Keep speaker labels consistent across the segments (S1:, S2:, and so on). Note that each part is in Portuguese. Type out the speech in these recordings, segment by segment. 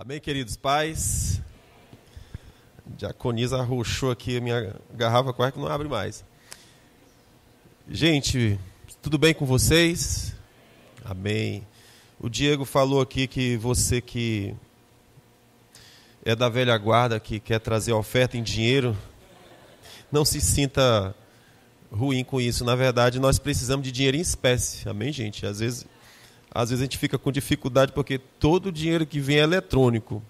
S1: Amém, queridos pais? A diaconisa arrochou aqui a minha garrafa, quase que não abre mais. Gente, tudo bem com vocês? Amém. O Diego falou aqui que você que é da velha guarda, que quer trazer oferta em dinheiro, não se sinta ruim com isso. Na verdade, nós precisamos de dinheiro em espécie. Amém, gente? Às vezes a gente fica com dificuldade porque todo o dinheiro que vem é eletrônico.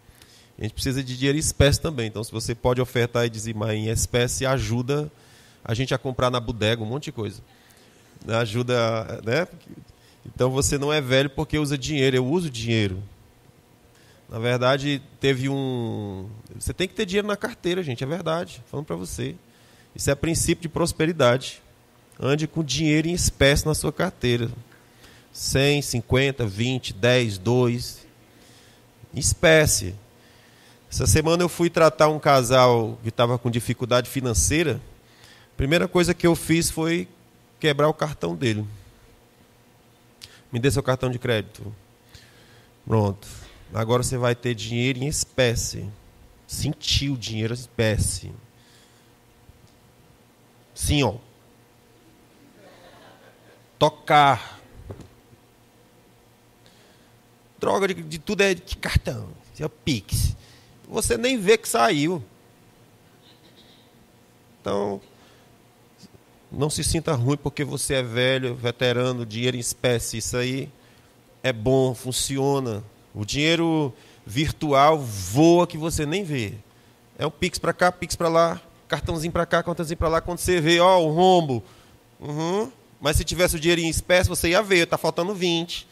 S1: A gente precisa de dinheiro em espécie também. Então, se você pode ofertar e dizimar em espécie, ajuda a gente a comprar na bodega um monte de coisa. Ajuda, né? Então, você não é velho porque usa dinheiro. Eu uso dinheiro. Na verdade, você tem que ter dinheiro na carteira, gente. É verdade. Falando para você. Isso é princípio de prosperidade. Ande com dinheiro em espécie na sua carteira. 100, 50, 20, 10, 2. Em espécie. Essa semana eu fui tratar um casal que estava com dificuldade financeira. A primeira coisa que eu fiz foi quebrar o cartão dele. Me dê seu cartão de crédito. Pronto. Agora você vai ter dinheiro em espécie. Sentiu dinheiro em espécie. Sim, ó. Tocar. Droga de tudo é de cartão. Isso é o Pix. Você nem vê que saiu. Então, não se sinta ruim porque você é velho, veterano, dinheiro em espécie. Isso aí é bom, funciona. O dinheiro virtual voa que você nem vê. É um Pix para cá, Pix para lá, cartãozinho para cá, cartãozinho para lá. Quando você vê, ó, o rombo. Mas se tivesse o dinheiro em espécie, você ia ver, está faltando 20.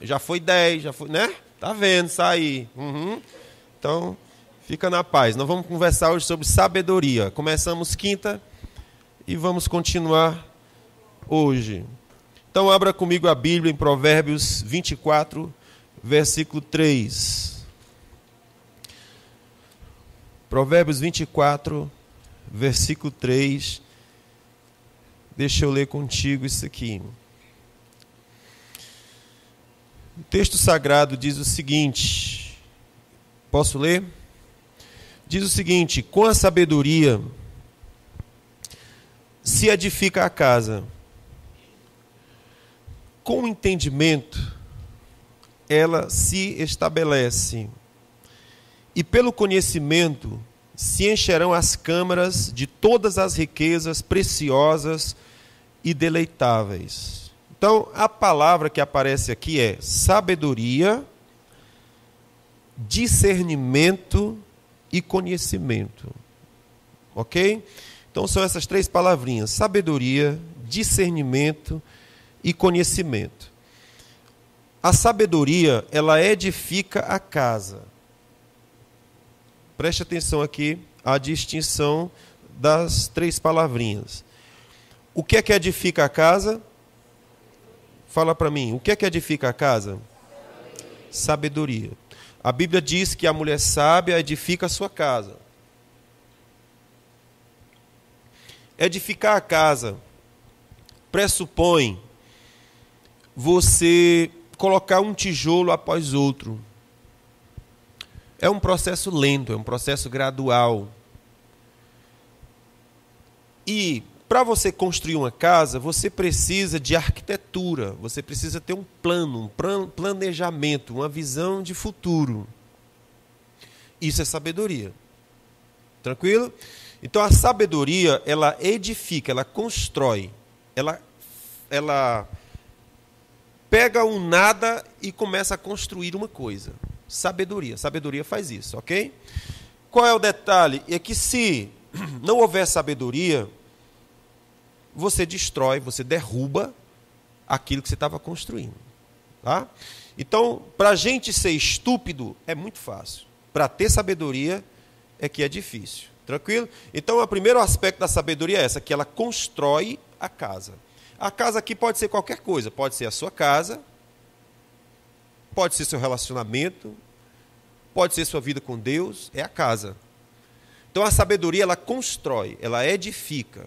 S1: Já foi 10, já foi, né? Tá vendo, sair. Então, fica na paz. Nós vamos conversar hoje sobre sabedoria. Começamos quinta e vamos continuar hoje. Então, abra comigo a Bíblia em Provérbios 24, versículo 3. Provérbios 24, versículo 3. Deixa eu ler contigo isso aqui. O texto sagrado diz o seguinte, posso ler? Diz o seguinte: com a sabedoria se edifica a casa, com o entendimento ela se estabelece, e pelo conhecimento se encherão as câmaras de todas as riquezas preciosas e deleitáveis. Então, a palavra que aparece aqui é sabedoria, discernimento e conhecimento. Ok? Então, são essas três palavrinhas: sabedoria, discernimento e conhecimento. A sabedoria, ela edifica a casa. Preste atenção aqui à distinção das três palavrinhas. O que é que edifica a casa? Fala para mim, o que é que edifica a casa? Sabedoria. A Bíblia diz que a mulher sábia edifica a sua casa. Edificar a casa pressupõe você colocar um tijolo após outro. É um processo lento, é um processo gradual. E para você construir uma casa, você precisa de arquitetura, você precisa ter um plano, um planejamento, uma visão de futuro. Isso é sabedoria. Tranquilo? Então a sabedoria, ela edifica, ela constrói, ela pega um nada e começa a construir uma coisa. Sabedoria faz isso, ok? Qual é o detalhe? É que se não houver sabedoria, você destrói, você derruba aquilo que você estava construindo. Tá? Então, para a gente ser estúpido, é muito fácil. Para ter sabedoria, é que é difícil. Tranquilo? Então, o primeiro aspecto da sabedoria é essa, que ela constrói a casa. A casa aqui pode ser qualquer coisa. Pode ser a sua casa, pode ser seu relacionamento, pode ser sua vida com Deus, é a casa. Então, a sabedoria, ela constrói, ela edifica.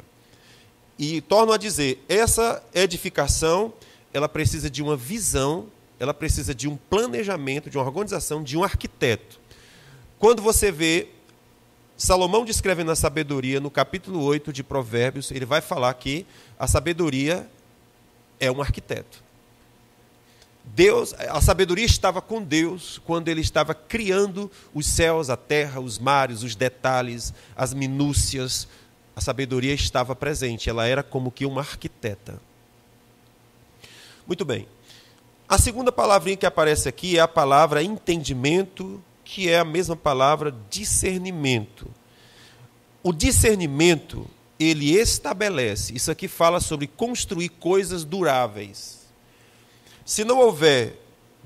S1: E torno a dizer, essa edificação, ela precisa de uma visão, ela precisa de um planejamento, de uma organização, de um arquiteto. quando você vê Salomão descrevendo a sabedoria no capítulo 8 de Provérbios, ele vai falar que a sabedoria é um arquiteto. A sabedoria estava com Deus quando ele estava criando os céus, a terra, os mares, os detalhes, as minúcias. A sabedoria estava presente, ela era como que uma arquiteta. Muito bem. A segunda palavrinha que aparece aqui é a palavra entendimento, que é a mesma palavra discernimento. O discernimento, ele estabelece, isso aqui fala sobre construir coisas duráveis. Se não houver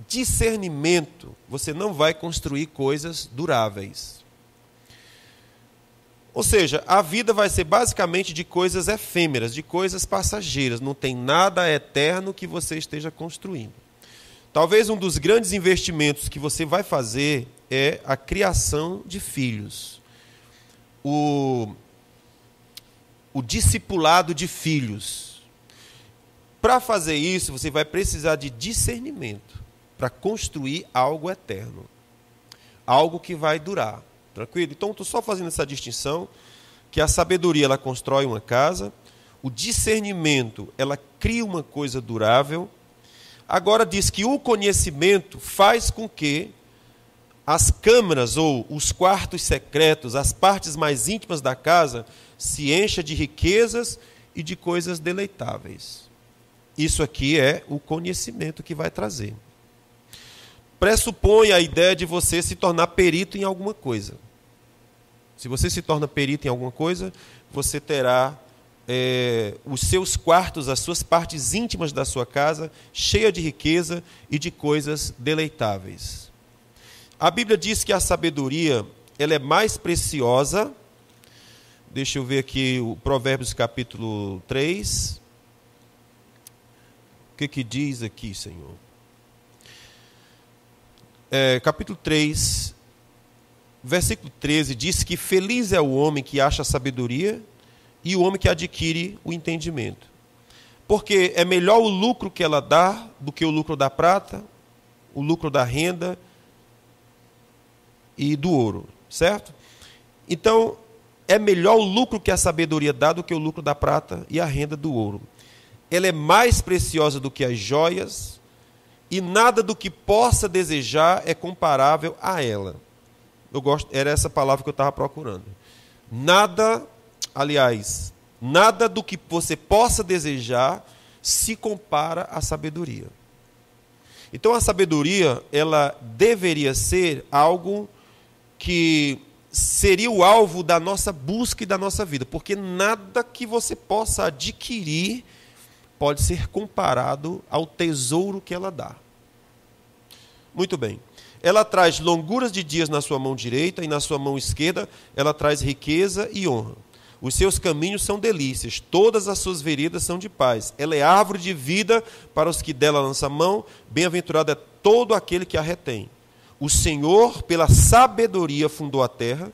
S1: discernimento, você não vai construir coisas duráveis. Ou seja, a vida vai ser basicamente de coisas efêmeras, de coisas passageiras. Não tem nada eterno que você esteja construindo. Talvez um dos grandes investimentos que você vai fazer é a criação de filhos. O discipulado de filhos. Para fazer isso, você vai precisar de discernimento para construir algo eterno. Algo que vai durar. Tranquilo? Então, estou só fazendo essa distinção, que a sabedoria, ela constrói uma casa, o discernimento, ela cria uma coisa durável. Agora diz que o conhecimento faz com que as câmaras ou os quartos secretos, as partes mais íntimas da casa, se encha de riquezas e de coisas deleitáveis. Isso aqui é o conhecimento que vai trazer. Pressupõe a ideia de você se tornar perito em alguma coisa. Se você se torna perito em alguma coisa, você terá os seus quartos, as suas partes íntimas da sua casa, cheia de riqueza e de coisas deleitáveis. A Bíblia diz que a sabedoria, ela é mais preciosa. Deixa eu ver aqui o Provérbios capítulo 3. O que diz aqui, Senhor? Capítulo 3, versículo 13, diz que feliz é o homem que acha a sabedoria e o homem que adquire o entendimento. Porque é melhor o lucro que ela dá do que o lucro da prata, o lucro da renda e do ouro, certo? Então, é melhor o lucro que a sabedoria dá do que o lucro da prata e a renda do ouro. Ela é mais preciosa do que as joias e nada do que possa desejar é comparável a ela. Era essa palavra que eu estava procurando. Nada do que você possa desejar se compara à sabedoria. Então a sabedoria, ela deveria ser algo que seria o alvo da nossa busca e da nossa vida, porque nada que você possa adquirir pode ser comparado ao tesouro que ela dá. Muito bem. Ela traz longuras de dias na sua mão direita e na sua mão esquerda ela traz riqueza e honra. Os seus caminhos são delícias, todas as suas veredas são de paz. Ela é árvore de vida para os que dela lançam a mão, bem-aventurado é todo aquele que a retém. O Senhor, pela sabedoria, fundou a terra,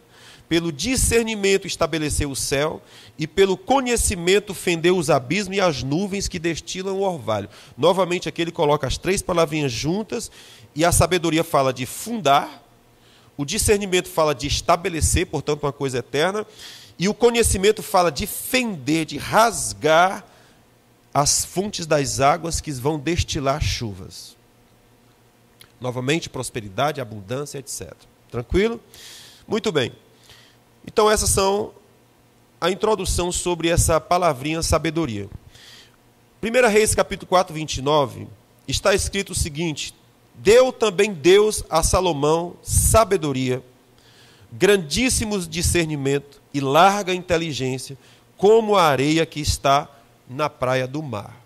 S1: pelo discernimento estabeleceu o céu, e pelo conhecimento fendeu os abismos e as nuvens que destilam o orvalho. Novamente aqui ele coloca as três palavrinhas juntas, e a sabedoria fala de fundar, o discernimento fala de estabelecer, portanto uma coisa eterna, e o conhecimento fala de fender, de rasgar as fontes das águas que vão destilar chuvas. Novamente, prosperidade, abundância, etc. Tranquilo? Muito bem. Então, essas são a introdução sobre essa palavrinha sabedoria. 1 Reis, capítulo 4, 29, está escrito o seguinte: deu também Deus a Salomão sabedoria, grandíssimos discernimento e larga inteligência, como a areia que está na praia do mar.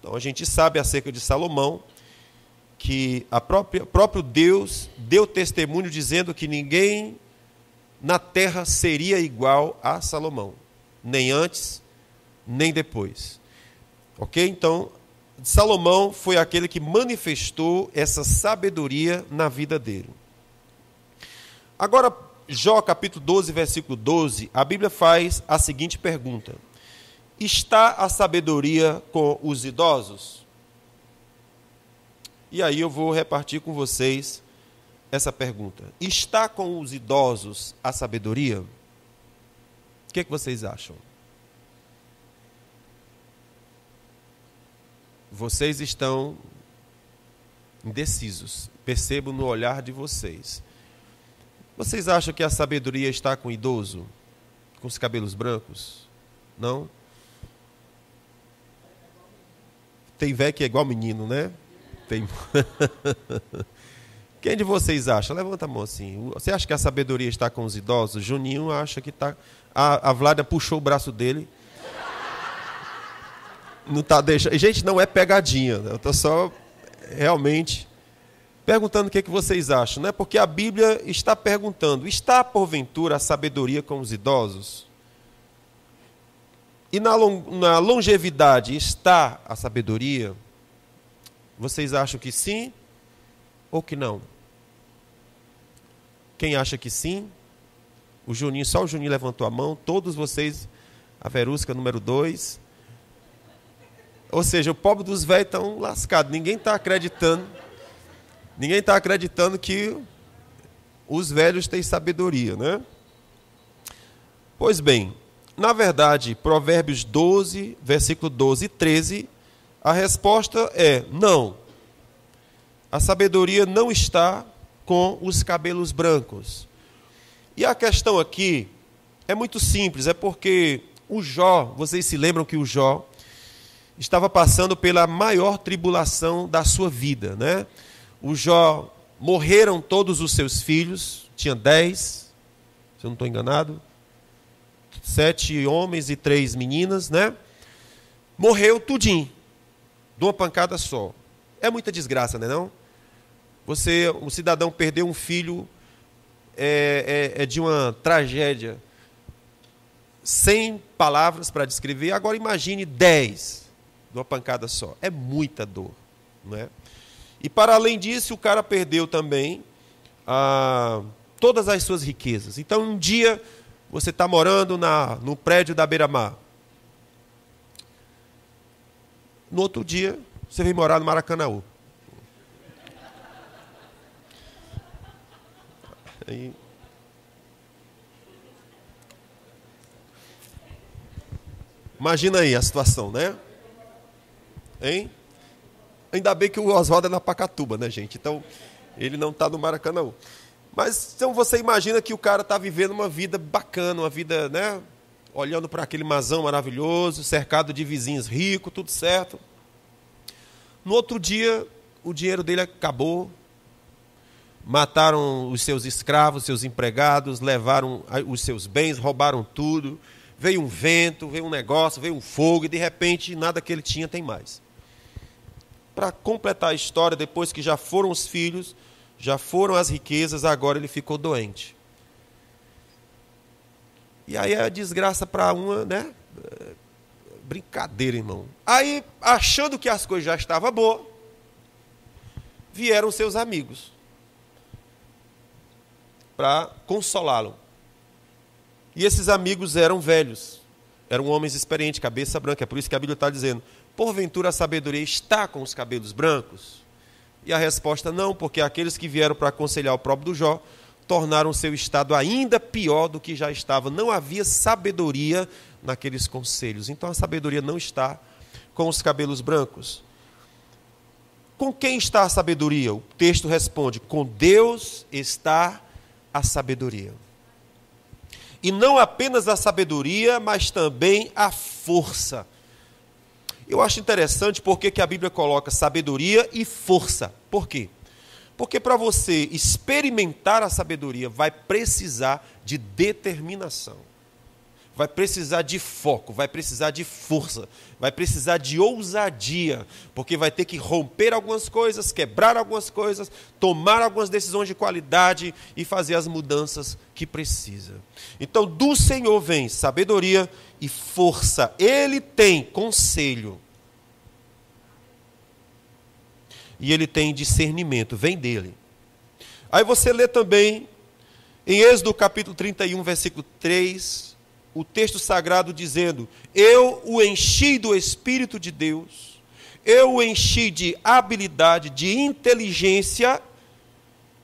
S1: Então, a gente sabe acerca de Salomão, que próprio Deus deu testemunho dizendo que ninguém na terra seria igual a Salomão, nem antes, nem depois. Ok? Então, Salomão foi aquele que manifestou essa sabedoria na vida dele. Agora, Jó, capítulo 12, versículo 12, a Bíblia faz a seguinte pergunta: está a sabedoria com os idosos? E aí eu vou repartir com vocês essa pergunta. Está com os idosos a sabedoria? O que vocês acham? Vocês estão indecisos. Percebo no olhar de vocês. Vocês acham que a sabedoria está com o idoso? Com os cabelos brancos? Não? Tem velho que é igual menino, né? Tem... Quem de vocês acha? Levanta a mão assim. Você acha que a sabedoria está com os idosos? Juninho acha que está... A Vládia puxou o braço dele. Não tá deixando... Gente, não é pegadinha. Eu estou só realmente perguntando o que vocês acham, né? Porque a Bíblia está perguntando: está porventura a sabedoria com os idosos? E na longevidade está a sabedoria? Vocês acham que sim ou que não? Quem acha que sim? O Juninho, só o Juninho levantou a mão. Todos vocês, a Verusca, número 2. Ou seja, o pobre dos velhos estão lascados. Ninguém está acreditando. Ninguém está acreditando que os velhos têm sabedoria, né? Pois bem, na verdade, Provérbios 12, versículo 12 e 13, a resposta é não. A sabedoria não está com os cabelos brancos. E a questão aqui é muito simples, é porque o Jó, vocês se lembram que o Jó estava passando pela maior tribulação da sua vida, né? O Jó, morreram todos os seus filhos, tinha 10, se eu não estou enganado, 7 homens e 3 meninas, né? Morreu tudinho, de uma pancada só. É muita desgraça, não é não? Um cidadão perdeu um filho, é de uma tragédia, sem palavras para descrever. Agora imagine 10, de uma pancada só. É muita dor, não é? E para além disso, o cara perdeu também todas as suas riquezas. Então, um dia, você está morando no prédio da Beira-Mar. No outro dia, você vem morar no Maracanã. Aí... Imagina aí a situação, né? Hein? Ainda bem que o Oswaldo é na Pacatuba, né, gente? Então, ele não está no Maracanã. Mas, então, você imagina que o cara está vivendo uma vida bacana, uma vida, né? Olhando para aquele mazão maravilhoso, cercado de vizinhos ricos, tudo certo. No outro dia, o dinheiro dele acabou. Mataram os seus escravos, seus empregados, levaram os seus bens, roubaram tudo. Veio um vento, veio um negócio, veio um fogo, e de repente, nada que ele tinha tem mais. Para completar a história, depois que já foram os filhos, já foram as riquezas, agora ele ficou doente. E aí é a desgraça para uma, né? Brincadeira, irmão. Aí, achando que as coisas já estavam boas, vieram seus amigos para consolá-lo. E esses amigos eram velhos, eram homens experientes, cabeça branca. É por isso que a Bíblia está dizendo: porventura a sabedoria está com os cabelos brancos? E a resposta: não, porque aqueles que vieram para aconselhar o próprio do Jó tornaram seu estado ainda pior do que já estava. Não havia sabedoria naqueles conselhos. Então a sabedoria não está com os cabelos brancos. Com quem está a sabedoria? O texto responde: com Deus está a sabedoria. E não apenas a sabedoria, mas também a força. Eu acho interessante porque que a Bíblia coloca sabedoria e força. Por quê? Porque para você experimentar a sabedoria, vai precisar de determinação. Vai precisar de foco, vai precisar de força, vai precisar de ousadia, porque vai ter que romper algumas coisas, quebrar algumas coisas, tomar algumas decisões de qualidade e fazer as mudanças que precisa. Então, do Senhor vem sabedoria e força. Ele tem conselho. E ele tem discernimento, vem dele. Aí você lê também, em Êxodo capítulo 31, versículo 3, o texto sagrado dizendo: eu o enchi do Espírito de Deus, eu o enchi de habilidade, de inteligência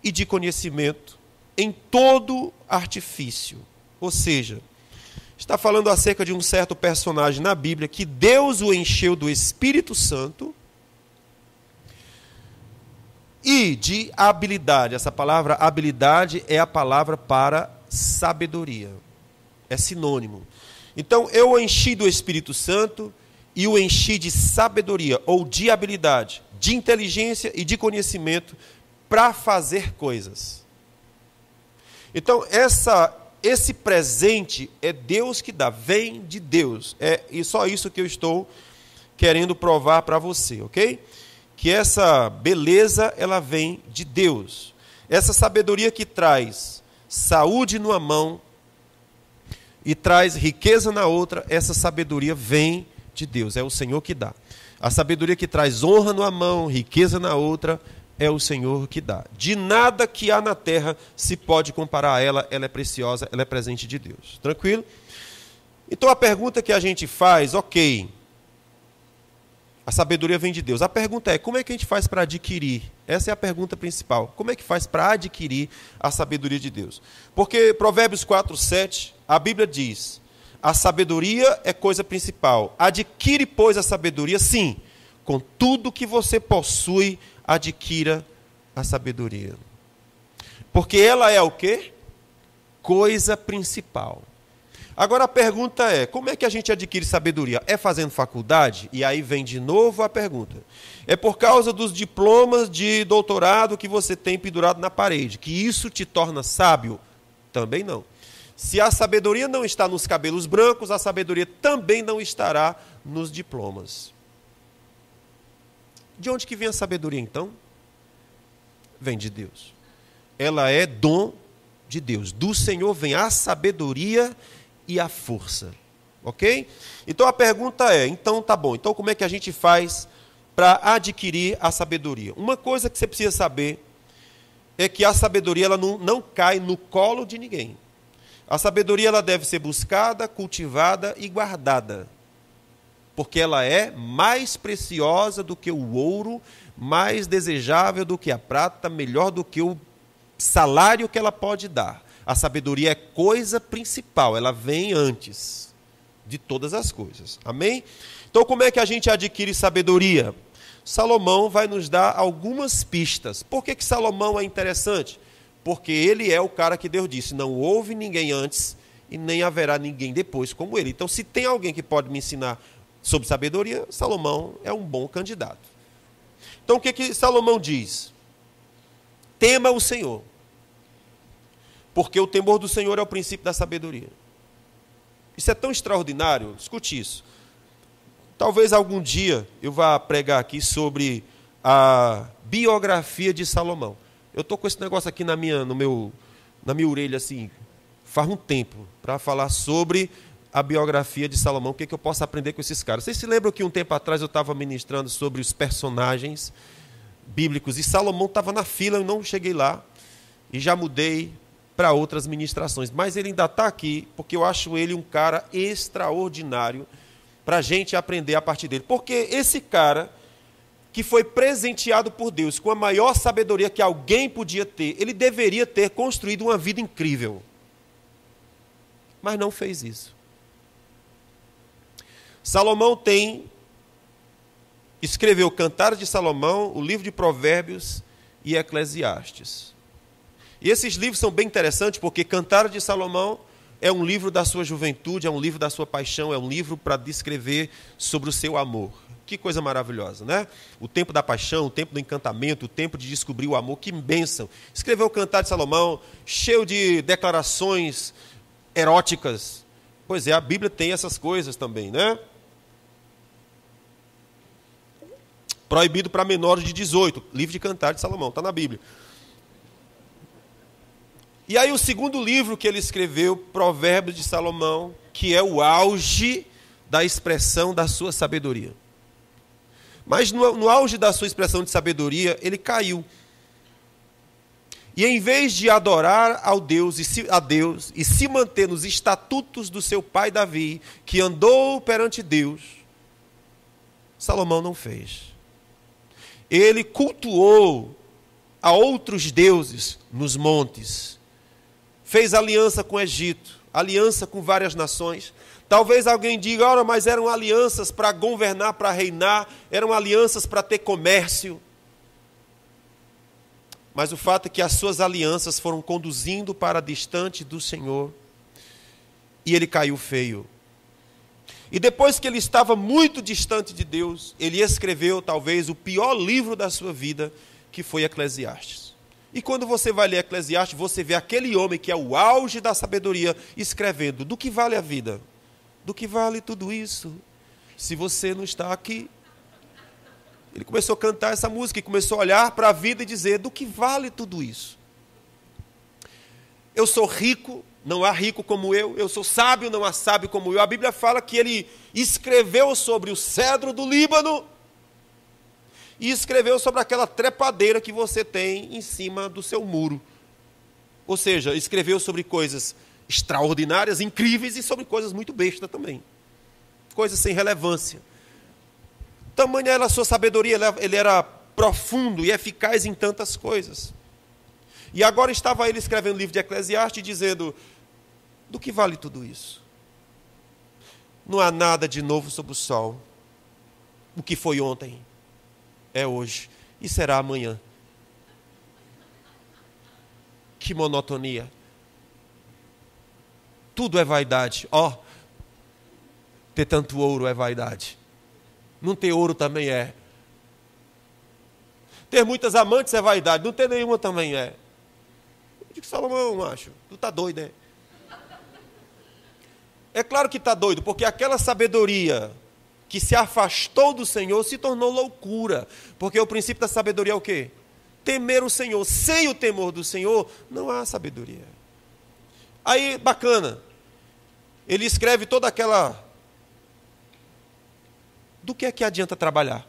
S1: e de conhecimento em todo artifício. Ou seja, está falando acerca de um certo personagem na Bíblia que Deus o encheu do Espírito Santo e de habilidade. Essa palavra habilidade é a palavra para sabedoria. É sinônimo. Então, eu o enchi do Espírito Santo e o enchi de sabedoria, ou de habilidade, de inteligência e de conhecimento para fazer coisas. Então, esse presente é Deus que dá, vem de Deus. E só isso que eu estou querendo provar para você, ok? Que essa beleza, ela vem de Deus. Essa sabedoria que traz saúde numa mão e traz riqueza na outra, essa sabedoria vem de Deus, é o Senhor que dá. A sabedoria que traz honra numa mão, riqueza na outra, é o Senhor que dá. De nada que há na terra se pode comparar a ela, ela é preciosa, ela é presente de Deus. Tranquilo? Então a pergunta que a gente faz, ok, a sabedoria vem de Deus. A pergunta é, como é que a gente faz para adquirir? Essa é a pergunta principal. Como é que faz para adquirir a sabedoria de Deus? Porque Provérbios 4:7, a Bíblia diz, a sabedoria é coisa principal. Adquire, pois, a sabedoria, sim, com tudo que você possui, adquira a sabedoria. Porque ela é o quê? Coisa principal. Agora a pergunta é, como é que a gente adquire sabedoria? É fazendo faculdade? E aí vem de novo a pergunta. É por causa dos diplomas de doutorado que você tem pendurado na parede, que isso te torna sábio? Também não. Se a sabedoria não está nos cabelos brancos, a sabedoria também não estará nos diplomas. De onde que vem a sabedoria, então? Vem de Deus. Ela é dom de Deus. Do Senhor vem a sabedoria e a força. Ok? Então a pergunta é, então tá bom, então como é que a gente faz para adquirir a sabedoria? Uma coisa que você precisa saber é que a sabedoria ela não cai no colo de ninguém. A sabedoria ela deve ser buscada, cultivada e guardada. Porque ela é mais preciosa do que o ouro, mais desejável do que a prata, melhor do que o salário que ela pode dar. A sabedoria é coisa principal, ela vem antes de todas as coisas. Amém? Então, como é que a gente adquire sabedoria? Salomão vai nos dar algumas pistas. Por que Salomão é interessante? Porque ele é o cara que Deus disse, não houve ninguém antes e nem haverá ninguém depois como ele. Então, se tem alguém que pode me ensinar sobre sabedoria, Salomão é um bom candidato. Então, o que Salomão diz? Tema o Senhor. Porque o temor do Senhor é o princípio da sabedoria. Isso é tão extraordinário, escute isso. Talvez algum dia eu vá pregar aqui sobre a biografia de Salomão. Eu estou com esse negócio aqui na minha orelha, assim, faz um tempo, para falar sobre a biografia de Salomão, o que eu posso aprender com esses caras. Vocês se lembram que um tempo atrás eu estava ministrando sobre os personagens bíblicos, e Salomão estava na fila, eu não cheguei lá, e já mudei para outras ministrações, mas ele ainda está aqui, porque eu acho ele um cara extraordinário, para a gente aprender a partir dele. Porque esse cara, que foi presenteado por Deus com a maior sabedoria que alguém podia ter, ele deveria ter construído uma vida incrível. Mas não fez isso. Salomão escreveu Cantares de Salomão, o livro de Provérbios e Eclesiastes. E esses livros são bem interessantes, porque Cantares de Salomão é um livro da sua juventude, é um livro da sua paixão, é um livro para descrever sobre o seu amor. Que coisa maravilhosa, né? O tempo da paixão, o tempo do encantamento, o tempo de descobrir o amor, que bênção. Escreveu o Cantar de Salomão, cheio de declarações eróticas. Pois é, a Bíblia tem essas coisas também, né? Proibido para menores de 18, livro de Cantar de Salomão, está na Bíblia. E aí o segundo livro que ele escreveu, Provérbios de Salomão, que é o auge da expressão da sua sabedoria. Mas no auge da sua expressão de sabedoria, ele caiu. E em vez de adorar a Deus e se manter nos estatutos do seu pai Davi, que andou perante Deus, Salomão não fez. Ele cultuou a outros deuses nos montes. Fez aliança com o Egito, aliança com várias nações. Talvez alguém diga, ora, mas eram alianças para governar, para reinar, eram alianças para ter comércio. Mas o fato é que as suas alianças foram conduzindo para distante do Senhor, e ele caiu feio. E depois que ele estava muito distante de Deus, ele escreveu talvez o pior livro da sua vida, que foi Eclesiastes. E quando você vai ler Eclesiastes, você vê aquele homem que é o auge da sabedoria, escrevendo, do que vale a vida? Do que vale tudo isso, se você não está aqui? Ele começou a cantar essa música e começou a olhar para a vida e dizer, do que vale tudo isso? Eu sou rico, não há rico como eu sou sábio, não há sábio como eu. A Bíblia fala que ele escreveu sobre o cedro do Líbano e escreveu sobre aquela trepadeira que você tem em cima do seu muro. Ou seja, escreveu sobre coisas extraordinárias, incríveis, e sobre coisas muito bestas também. Coisas sem relevância. Tamanha era a sua sabedoria, ele era profundo e eficaz em tantas coisas. E agora estava ele escrevendo o livro de Eclesiastes, dizendo, do que vale tudo isso? Não há nada de novo sob o sol. O que foi ontem é hoje e será amanhã. Que monotonia. Tudo é vaidade. Ter tanto ouro é vaidade. Não ter ouro também é. Ter muitas amantes é vaidade. Não ter nenhuma também é. Eu digo, Salomão, macho, tu está doido, né? É claro que está doido, porque aquela sabedoria que se afastou do Senhor se tornou loucura. Porque o princípio da sabedoria é o quê? Temer o Senhor. Sem o temor do Senhor, não há sabedoria. Aí, bacana. Ele escreve toda aquela... Do que é que adianta trabalhar?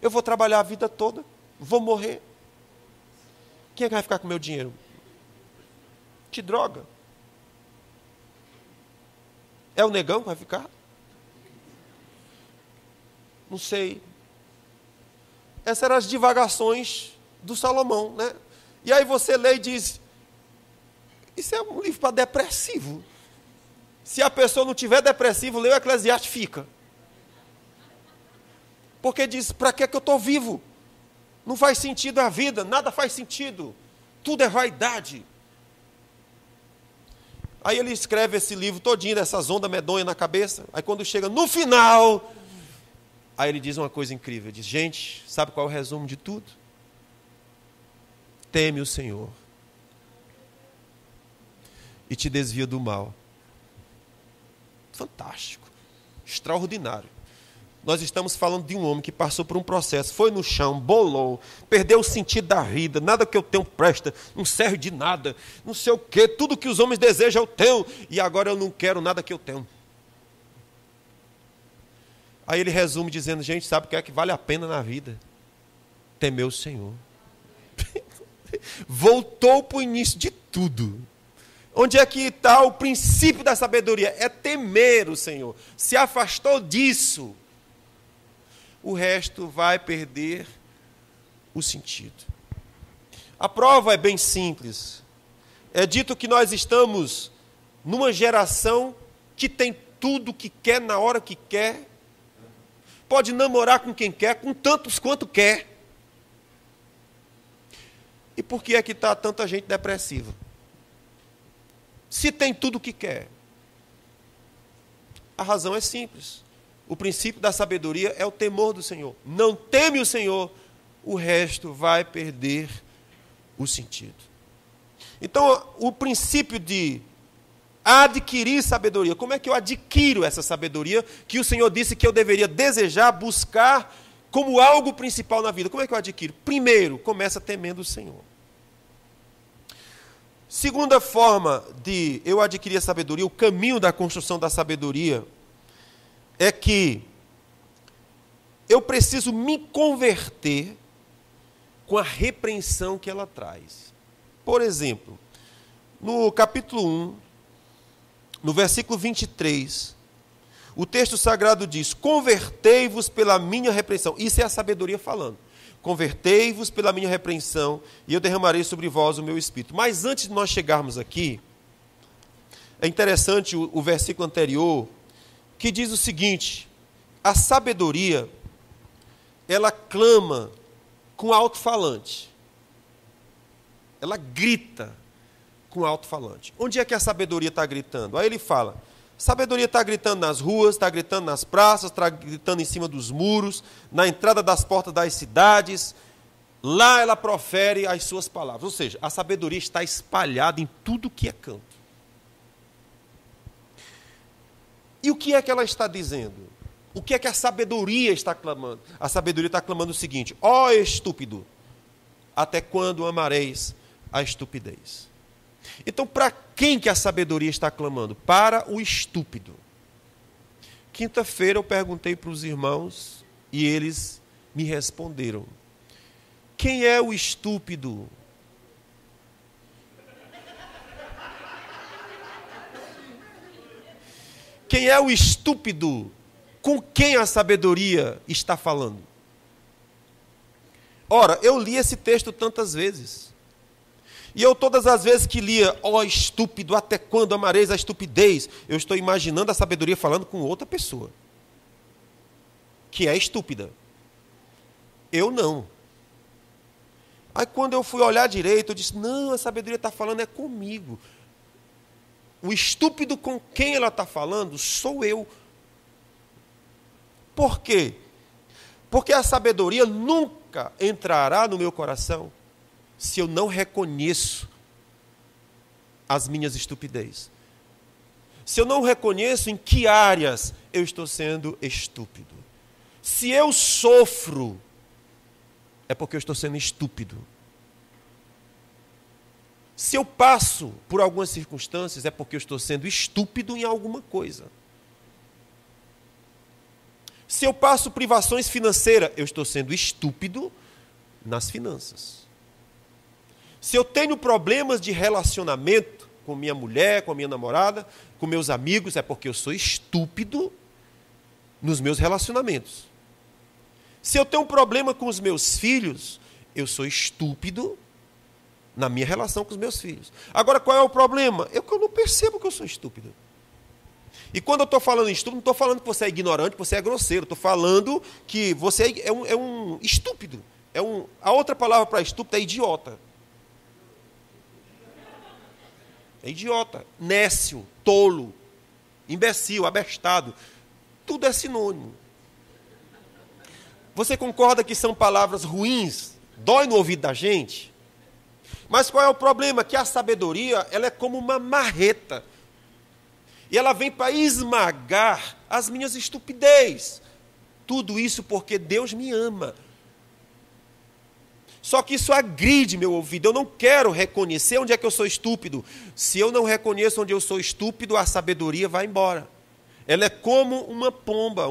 S1: Eu vou trabalhar a vida toda, vou morrer. Quem é que vai ficar com o meu dinheiro? Que droga. É o negão que vai ficar? Não sei. Essas eram as divagações do Salomão, né? E aí você lê e diz, isso é um livro para depressivo. Se a pessoa não tiver depressivo, lê o Eclesiastes, fica. Porque diz, para que eu estou vivo? Não faz sentido a vida, nada faz sentido. Tudo é vaidade. Aí ele escreve esse livro todinho, dessas ondas medonhas na cabeça. Aí quando chega no final, aí ele diz uma coisa incrível. Ele diz, gente, sabe qual é o resumo de tudo? Teme o Senhor e te desvia do mal. Fantástico, extraordinário. Nós estamos falando de um homem que passou por um processo, foi no chão, bolou, perdeu o sentido da vida, nada que eu tenho presta, não serve de nada, não sei o quê, tudo que os homens desejam eu tenho, e agora eu não quero nada que eu tenho. Aí ele resume dizendo, gente, sabe o que é que vale a pena na vida? Temer o Senhor. Voltou para o início de tudo. Onde é que está o princípio da sabedoria? É temer o Senhor. Se afastou disso, o resto vai perder o sentido. A prova é bem simples. É dito que nós estamos numa geração que tem tudo que quer na hora que quer. Pode namorar com quem quer, com tantos quanto quer. E por que é que está tanta gente depressiva? Se tem tudo o que quer. A razão é simples. O princípio da sabedoria é o temor do Senhor. Não teme o Senhor, o resto vai perder o sentido. Então, o princípio de adquirir sabedoria. Como é que eu adquiro essa sabedoria que o Senhor disse que eu deveria desejar, buscar como algo principal na vida? Como é que eu adquiro? Primeiro, começa temendo o Senhor. Segunda forma de eu adquirir a sabedoria, o caminho da construção da sabedoria, é que eu preciso me converter com a repreensão que ela traz. Por exemplo, no capítulo 1, no versículo 23, o texto sagrado diz, convertei-vos pela minha repreensão. Isso é a sabedoria falando. convertei-vos pela minha repreensão, e eu derramarei sobre vós o meu espírito. Mas antes de nós chegarmos aqui, é interessante o versículo anterior, que diz o seguinte: a sabedoria, ela clama com alto-falante. Ela grita com alto-falante. Onde é que a sabedoria está gritando? Aí ele fala, sabedoria está gritando nas ruas, está gritando nas praças, está gritando em cima dos muros, na entrada das portas das cidades. Lá ela profere as suas palavras. Ou seja, a sabedoria está espalhada em tudo que é canto. E o que é que ela está dizendo? O que é que a sabedoria está clamando? A sabedoria está clamando o seguinte: ó estúpido, até quando amareis a estupidez? Então, para quem que a sabedoria está clamando? Para o estúpido. Quinta-feira eu perguntei para os irmãos e eles me responderam. Quem é o estúpido? Quem é o estúpido com quem a sabedoria está falando? Ora, eu li esse texto tantas vezes. E eu todas as vezes que lia, ó estúpido, até quando amareis a estupidez? Eu estou imaginando a sabedoria falando com outra pessoa, que é estúpida. Eu não. Aí quando eu fui olhar direito, eu disse, não, a sabedoria está falando é comigo. O estúpido com quem ela está falando sou eu. Por quê? Porque a sabedoria nunca entrará no meu coração se eu não reconheço as minhas estupidez. Se eu não reconheço em que áreas eu estou sendo estúpido. Se eu sofro, é porque eu estou sendo estúpido. Se eu passo por algumas circunstâncias, é porque eu estou sendo estúpido em alguma coisa. Se eu passo privações financeiras, eu estou sendo estúpido nas finanças. Se eu tenho problemas de relacionamento com minha mulher, com a minha namorada, com meus amigos, é porque eu sou estúpido nos meus relacionamentos. Se eu tenho um problema com os meus filhos, eu sou estúpido na minha relação com os meus filhos. Agora, qual é o problema? É que eu não percebo que eu sou estúpido. E quando eu estou falando em estúpido, não estou falando que você é ignorante, que você é grosseiro. Estou falando que você é um estúpido. A outra palavra para estúpido é idiota. É idiota, nécio, tolo, imbecil, abestado. Tudo é sinônimo. Você concorda que são palavras ruins? Dói no ouvido da gente? Mas qual é o problema? Que a sabedoria, ela é como uma marreta. E ela vem para esmagar as minhas estupidez. Tudo isso porque Deus me ama. Só que isso agride meu ouvido. Eu não quero reconhecer onde é que eu sou estúpido. Se eu não reconheço onde eu sou estúpido, a sabedoria vai embora. Ela é como uma pomba.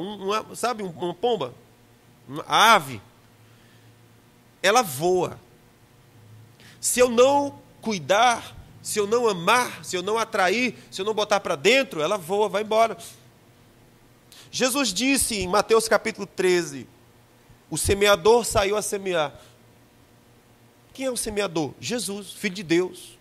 S1: Sabe uma pomba? Uma ave. Ela voa. Se eu não cuidar, se eu não amar, se eu não atrair, se eu não botar para dentro, ela voa, vai embora. Jesus disse em Mateus capítulo 13, o semeador saiu a semear. Quem é o semeador? Jesus, Filho de Deus.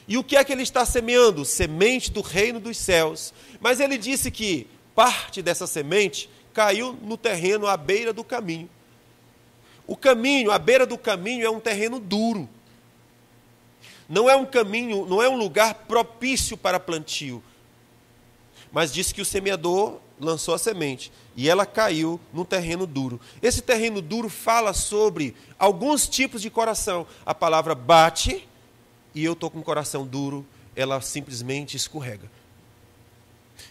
S1: E o que é que ele está semeando? Semente do reino dos céus. Mas ele disse que parte dessa semente caiu no terreno à beira do caminho. O caminho, à beira do caminho, é um terreno duro. Não é um caminho, não é um lugar propício para plantio. Mas disse que o semeador lançou a semente e ela caiu num terreno duro. Esse terreno duro fala sobre alguns tipos de coração. A palavra bate e eu estou com o coração duro, ela simplesmente escorrega.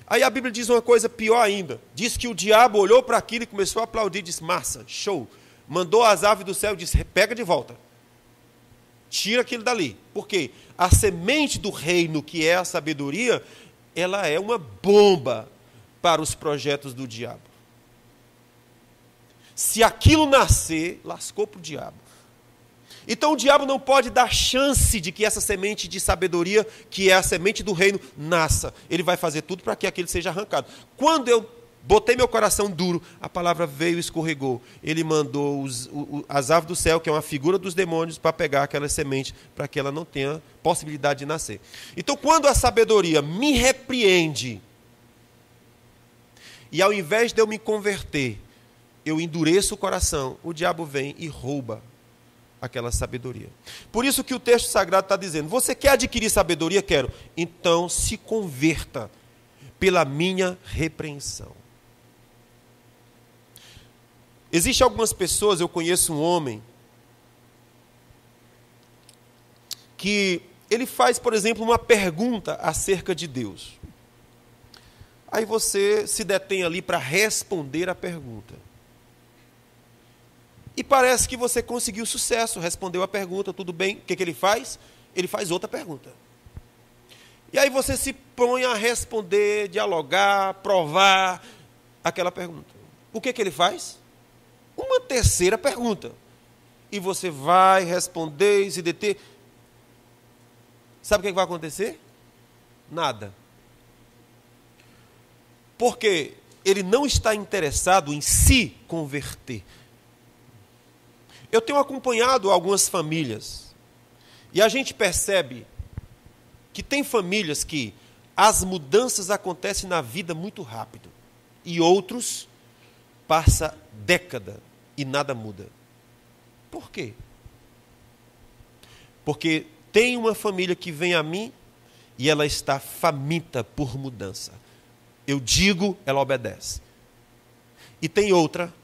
S1: Aí a Bíblia diz uma coisa pior ainda. Diz que o diabo olhou para aquilo e começou a aplaudir, disse, massa, show. Mandou as aves do céu e disse, pega de volta. Tira aquilo dali. Por quê? A semente do reino, que é a sabedoria, ela é uma bomba para os projetos do diabo. Se aquilo nascer, lascou para o diabo. Então o diabo não pode dar chance de que essa semente de sabedoria, que é a semente do reino, nasça. Ele vai fazer tudo para que aquilo seja arrancado. Quando eu Botei meu coração duro, a palavra veio e escorregou. Ele mandou as aves do céu, que é uma figura dos demônios, para pegar aquela semente, para que ela não tenha possibilidade de nascer. Então, quando a sabedoria me repreende, e ao invés de eu me converter, eu endureço o coração, o diabo vem e rouba aquela sabedoria. Por isso que o texto sagrado está dizendo, você quer adquirir sabedoria? Quero. Então, se converta pela minha repreensão. Existem algumas pessoas, eu conheço um homem, que ele faz, por exemplo, uma pergunta acerca de Deus. Aí você se detém ali para responder a pergunta. E parece que você conseguiu sucesso, respondeu a pergunta, tudo bem. O que ele faz? Ele faz outra pergunta. E aí você se põe a responder, dialogar, provar aquela pergunta. O que ele faz? Uma terceira pergunta. E você vai responder e se deter. Sabe o que vai acontecer? Nada. Porque ele não está interessado em se converter. Eu tenho acompanhado algumas famílias. E a gente percebe que tem famílias que as mudanças acontecem na vida muito rápido. E outros passa década e nada muda. Por quê? Porque tem uma família que vem a mim e ela está faminta por mudança. Eu digo, ela obedece. E tem outra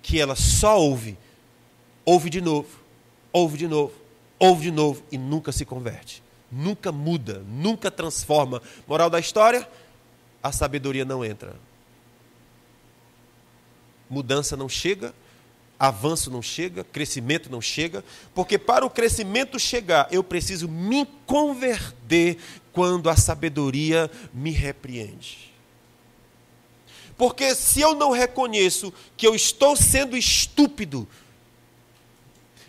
S1: que ela só ouve de novo, ouve de novo, ouve de novo e nunca se converte. Nunca muda, nunca transforma. Moral da história, a sabedoria não entra. Mudança não chega, avanço não chega, crescimento não chega, porque para o crescimento chegar, eu preciso me converter quando a sabedoria me repreende. Porque se eu não reconheço que eu estou sendo estúpido,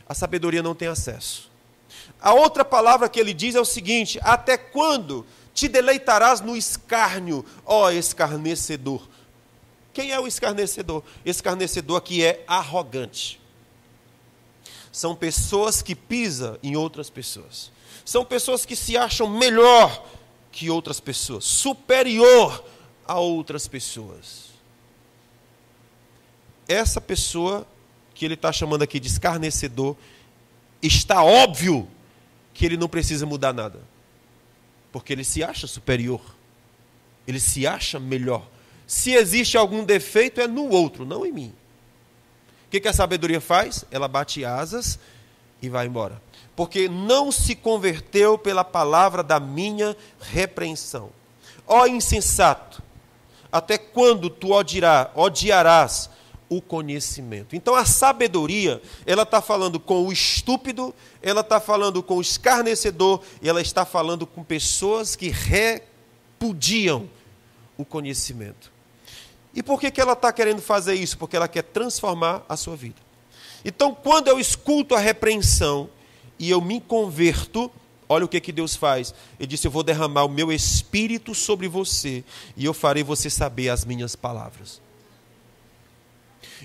S1: a sabedoria não tem acesso. A outra palavra que ele diz é o seguinte: até quando te deleitarás no escárnio, ó escarnecedor? Quem é o escarnecedor? Escarnecedor aqui é arrogante. São pessoas que pisam em outras pessoas. São pessoas que se acham melhor que outras pessoas, superior a outras pessoas. Essa pessoa que ele está chamando aqui de escarnecedor, está óbvio que ele não precisa mudar nada. Porque ele se acha superior. Ele se acha melhor. Se existe algum defeito, é no outro, não em mim. O que a sabedoria faz? Ela bate asas e vai embora. Porque não se converteu pela palavra da minha repreensão. Ó insensato, até quando tu odiarás o conhecimento? Então a sabedoria, ela está falando com o estúpido, ela está falando com o escarnecedor, e ela está falando com pessoas que repudiam o conhecimento. E por que ela está querendo fazer isso? Porque ela quer transformar a sua vida. Então, quando eu escuto a repreensão e eu me converto, olha o que Deus faz. Ele disse: eu vou derramar o meu espírito sobre você e eu farei você saber as minhas palavras.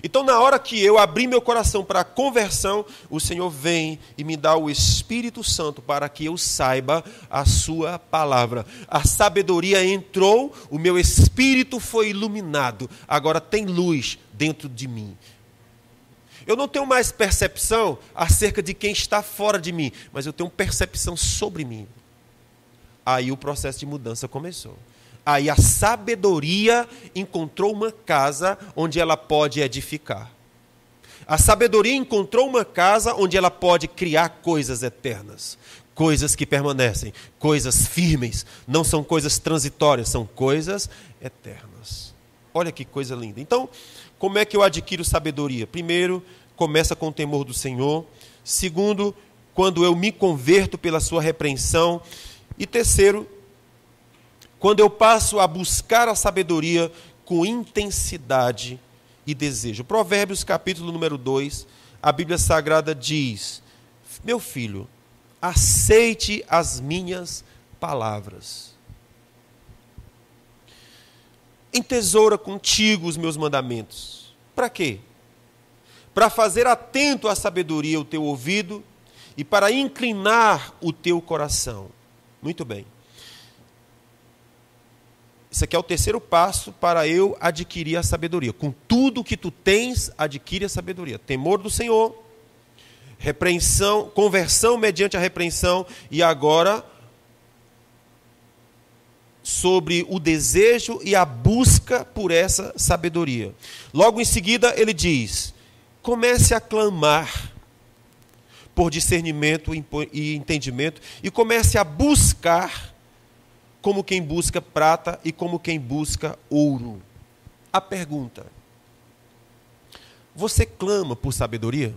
S1: Então, na hora que eu abri meu coração para a conversão, o Senhor vem e me dá o Espírito Santo para que eu saiba a sua palavra. A sabedoria entrou, o meu espírito foi iluminado, agora tem luz dentro de mim. Eu não tenho mais percepção acerca de quem está fora de mim, mas eu tenho percepção sobre mim. Aí o processo de mudança começou. Aí a sabedoria encontrou uma casa onde ela pode edificar. A sabedoria encontrou uma casa onde ela pode criar coisas eternas, coisas que permanecem, coisas firmes, não são coisas transitórias, são coisas eternas. Olha que coisa linda. Então, como é que eu adquiro sabedoria? Primeiro, começa com o temor do Senhor. Segundo, quando eu me converto pela sua repreensão. E terceiro, quando eu passo a buscar a sabedoria com intensidade e desejo. Provérbios capítulo número 2, a Bíblia Sagrada diz: meu filho, aceite as minhas palavras. entesoura contigo os meus mandamentos. Para quê? Para fazer atento à sabedoria o teu ouvido e para inclinar o teu coração. Muito bem. Isso aqui é o terceiro passo para eu adquirir a sabedoria. Com tudo que tu tens, adquire a sabedoria. Temor do Senhor, repreensão, conversão mediante a repreensão e agora sobre o desejo e a busca por essa sabedoria. Logo em seguida ele diz: comece a clamar por discernimento e entendimento e comece a buscar como quem busca prata e como quem busca ouro. A pergunta: você clama por sabedoria?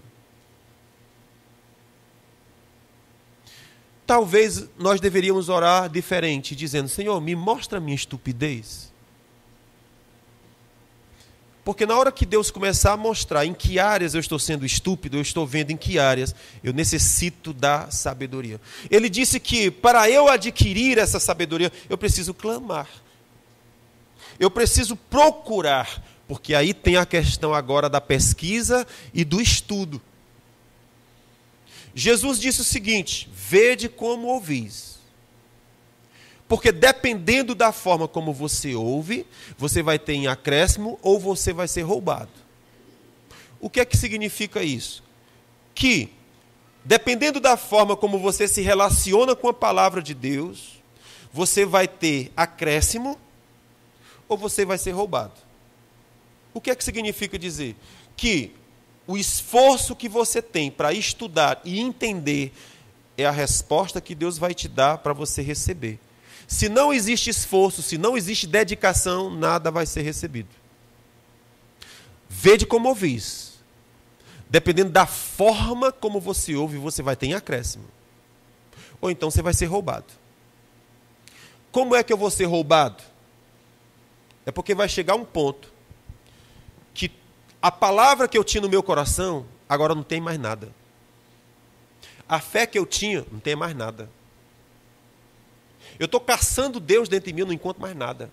S1: Talvez nós deveríamos orar diferente, dizendo: Senhor, me mostra a minha estupidez. Porque na hora que Deus começar a mostrar em que áreas eu estou sendo estúpido, eu estou vendo em que áreas eu necessito da sabedoria. Ele disse que para eu adquirir essa sabedoria, eu preciso clamar. Eu preciso procurar, porque aí tem a questão agora da pesquisa e do estudo. Jesus disse o seguinte: vede como ouvis. Porque dependendo da forma como você ouve, você vai ter em acréscimo ou você vai ser roubado. O que é que significa isso? Que, dependendo da forma como você se relaciona com a palavra de Deus, você vai ter acréscimo ou você vai ser roubado. O que é que significa dizer? Que o esforço que você tem para estudar e entender é a resposta que Deus vai te dar para você receber. Se não existe esforço, se não existe dedicação, nada vai ser recebido. Vede como ouvis. Dependendo da forma como você ouve, você vai ter em acréscimo. Ou então você vai ser roubado. Como é que eu vou ser roubado? É porque vai chegar um ponto que a palavra que eu tinha no meu coração, agora não tem mais nada. A fé que eu tinha, não tem mais nada. Eu estou caçando Deus dentro de mim, eu não encontro mais nada.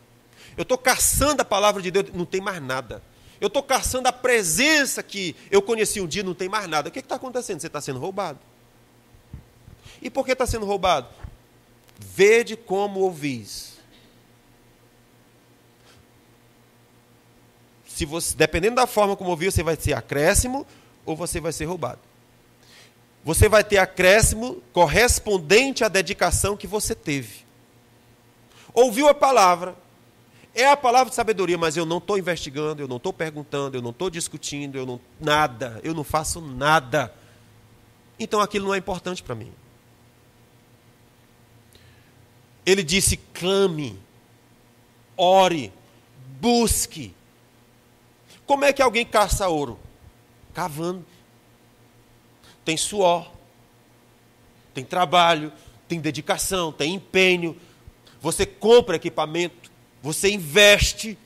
S1: Eu estou caçando a palavra de Deus, não tem mais nada. Eu estou caçando a presença que eu conheci um dia, não tem mais nada. O que está acontecendo? Você está sendo roubado. E por que está sendo roubado? Vede como ouvis. Se você, dependendo da forma como ouvir, você vai ser acréscimo ou você vai ser roubado. Você vai ter acréscimo correspondente à dedicação que você teve. Ouviu a palavra, é a palavra de sabedoria, mas eu não estou investigando, eu não estou perguntando, eu não estou discutindo, eu não faço nada. Então aquilo não é importante para mim. Ele disse: clame, ore, busque. Como é que alguém caça ouro? Cavando. Tem suor, tem trabalho, tem dedicação, tem empenho. Você compra equipamento, você investe.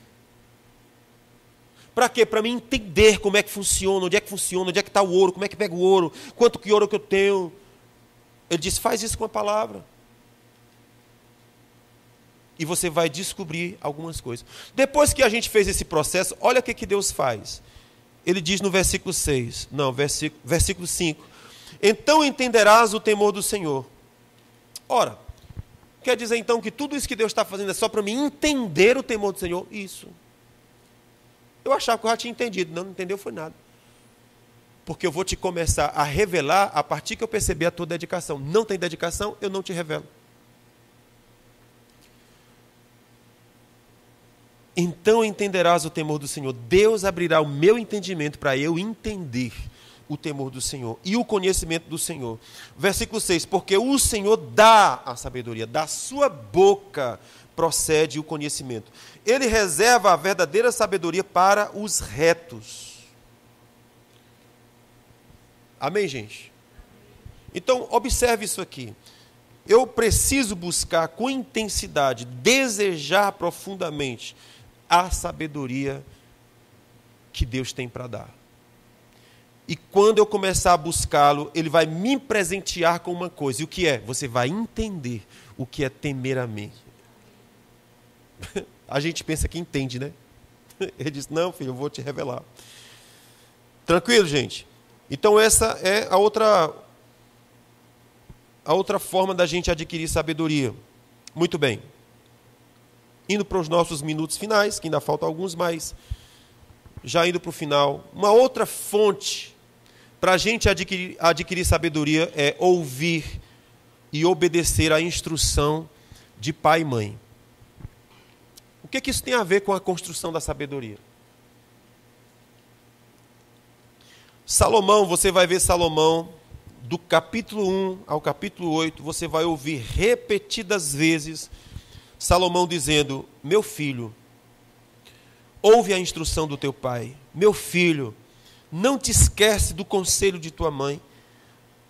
S1: Para quê? Para mim entender como é que funciona, onde é que está o ouro, como é que pega o ouro, quanto que ouro que eu tenho. Ele diz: faz isso com a palavra. E você vai descobrir algumas coisas. Depois que a gente fez esse processo, olha o que Deus faz. Ele diz no versículo 6, não, versículo 5. Então entenderás o temor do Senhor. Ora, quer dizer então que tudo isso que Deus está fazendo é só para mim entender o temor do Senhor? Isso. Eu achava que eu já tinha entendido. Não entendeu foi nada. Porque eu vou te começar a revelar a partir que eu perceber a tua dedicação. Não tem dedicação, eu não te revelo. Então entenderás o temor do Senhor. Deus abrirá o meu entendimento para eu entender o temor do Senhor e o conhecimento do Senhor. Versículo 6, porque o Senhor dá a sabedoria, da sua boca procede o conhecimento. Ele reserva a verdadeira sabedoria para os retos. Amém, gente? Então, observe isso aqui. Eu preciso buscar com intensidade, desejar profundamente a sabedoria que Deus tem para dar. E quando eu começar a buscá-lo, ele vai me presentear com uma coisa. E o que é? Você vai entender o que é temer a mim. A gente pensa que entende, né? Ele disse, não, filho, eu vou te revelar. Tranquilo, gente? Então essa é a outra forma da gente adquirir sabedoria. Muito bem. Indo para os nossos minutos finais, que ainda faltam alguns, mas já indo para o final, uma outra fonte para a gente adquirir sabedoria é ouvir e obedecer à instrução de pai e mãe. O que isso tem a ver com a construção da sabedoria? Salomão, você vai ver Salomão, do capítulo 1 ao capítulo 8, você vai ouvir repetidas vezes Salomão dizendo, meu filho, ouve a instrução do teu pai. Meu filho, não te esquece do conselho de tua mãe.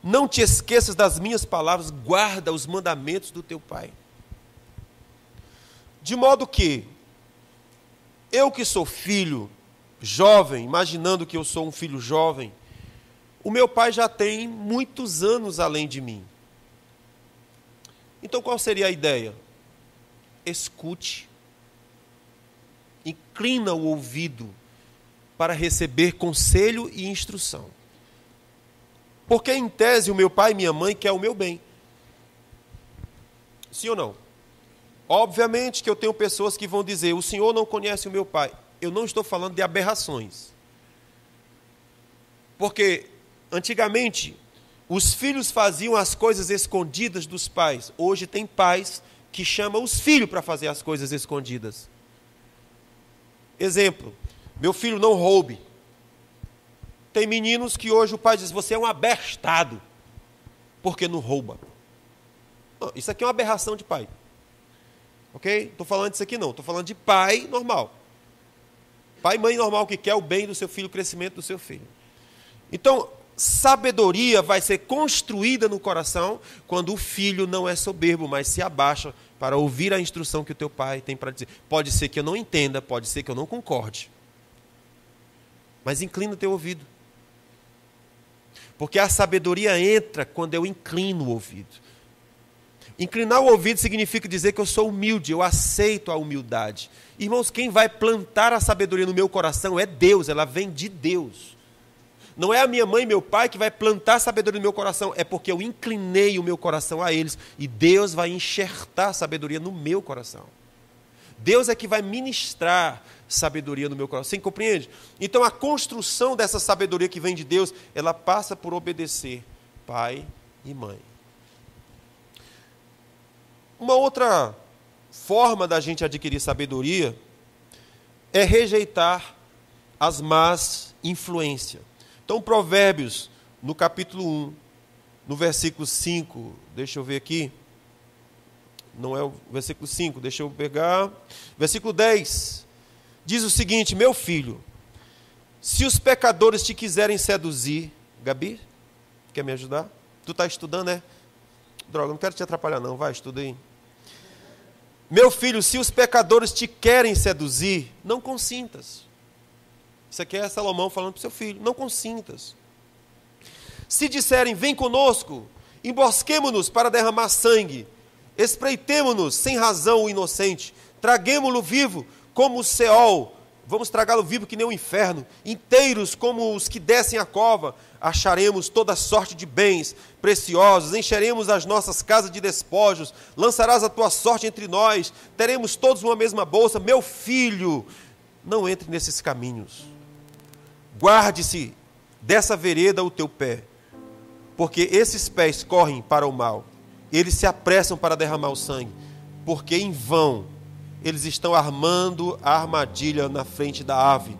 S1: Não te esqueças das minhas palavras, guarda os mandamentos do teu pai. De modo que, eu que sou filho jovem, imaginando que eu sou um filho jovem, o meu pai já tem muitos anos além de mim. Então qual seria a ideia? Escute, inclina o ouvido para receber conselho e instrução. Porque em tese o meu pai e minha mãe querem o meu bem. Sim ou não? Obviamente que eu tenho pessoas que vão dizer, o senhor não conhece o meu pai. Eu não estou falando de aberrações. Porque antigamente os filhos faziam as coisas escondidas dos pais. Hoje tem pais que chamam os filhos para fazer as coisas escondidas. Exemplo, meu filho não roube. Tem meninos que hoje o pai diz, você é um abestado, porque não rouba. Não, isso aqui é uma aberração de pai. Ok? Estou falando disso aqui não, estou falando de pai normal. Pai e mãe normal que quer o bem do seu filho, o crescimento do seu filho. Então, sabedoria vai ser construída no coração quando o filho não é soberbo, mas se abaixa para ouvir a instrução que o teu pai tem para dizer. Pode ser que eu não entenda, pode ser que eu não concorde. Mas inclina o teu ouvido. Porque a sabedoria entra quando eu inclino o ouvido. Inclinar o ouvido significa dizer que eu sou humilde, eu aceito a humildade. Irmãos, quem vai plantar a sabedoria no meu coração é Deus, ela vem de Deus. Não é a minha mãe e meu pai que vai plantar a sabedoria no meu coração, é porque eu inclinei o meu coração a eles e Deus vai enxertar a sabedoria no meu coração. Deus é que vai ministrar sabedoria no meu coração. Você compreende? Então a construção dessa sabedoria que vem de Deus, ela passa por obedecer pai e mãe. Uma outra forma da gente adquirir sabedoria é rejeitar as más influências. Então, Provérbios, no capítulo 1, no versículo 5, deixa eu ver aqui, não é o versículo 5, deixa eu pegar, versículo 10, diz o seguinte, meu filho, se os pecadores te quiserem seduzir, Gabi, quer me ajudar? Tu está estudando, né? Droga, não quero te atrapalhar não, vai, estuda aí. Meu filho, se os pecadores te querem seduzir, não consintas. Isso aqui é Salomão falando para o seu filho, não consintas. Se disserem, vem conosco, embosquemo-nos para derramar sangue, espreitemo-nos sem razão o inocente, traguemo-lo vivo como o Seol, vamos tragá-lo vivo que nem o inferno, inteiros como os que descem a cova, acharemos toda sorte de bens preciosos, encheremos as nossas casas de despojos, lançarás a tua sorte entre nós, teremos todos uma mesma bolsa. Meu filho, não entre nesses caminhos, guarde-se dessa vereda o teu pé, porque esses pés correm para o mal, eles se apressam para derramar o sangue, porque em vão eles estão armando a armadilha na frente da ave.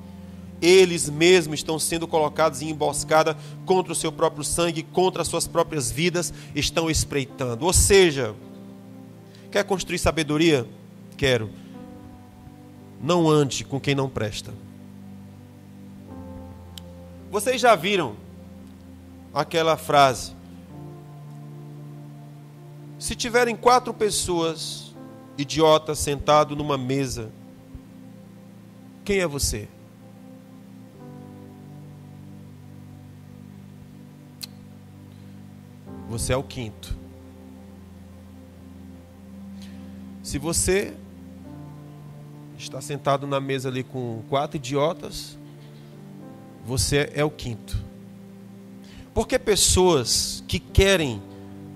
S1: Eles mesmos estão sendo colocados em emboscada contra o seu próprio sangue, contra as suas próprias vidas, estão espreitando. Ou seja, quer construir sabedoria? Quero. Não ande com quem não presta. Vocês já viram aquela frase? Se tiverem 4 pessoas idiotas sentadas numa mesa, quem é você? Você é o 5º. Se você está sentado na mesa ali com 4 idiotas, você é o quinto. Porque pessoas que querem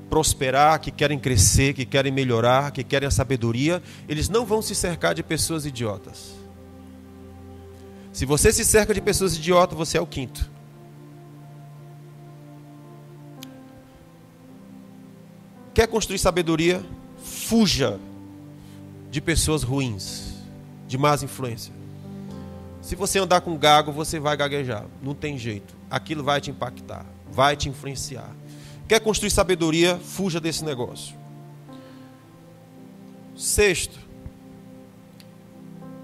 S1: prosperar, que querem crescer, que querem melhorar, que querem a sabedoria, eles não vão se cercar de pessoas idiotas. Se você se cerca de pessoas idiotas, você é o quinto. Quer construir sabedoria? Fuja de pessoas ruins, de más influências. Se você andar com gago, você vai gaguejar. Não tem jeito. Aquilo vai te impactar, vai te influenciar. Quer construir sabedoria? Fuja desse negócio. Sexto,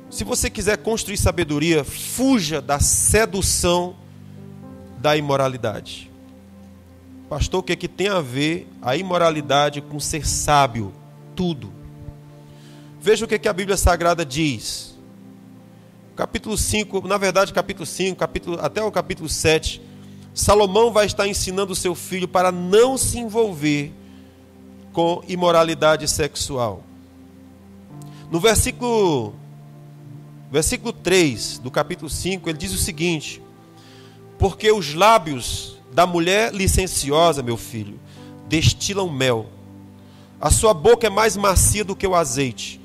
S1: se você quiser construir sabedoria, fuja da sedução da imoralidade. Pastor, o que tem a ver a imoralidade com ser sábio? Tudo. Veja o que a Bíblia Sagrada diz. Capítulo 5, na verdade capítulo 5, até o capítulo 7, Salomão vai estar ensinando o seu filho para não se envolver com imoralidade sexual. No versículo 3 do capítulo 5, ele diz o seguinte: porque os lábios da mulher licenciosa, meu filho, destilam mel. A sua boca é mais macia do que o azeite,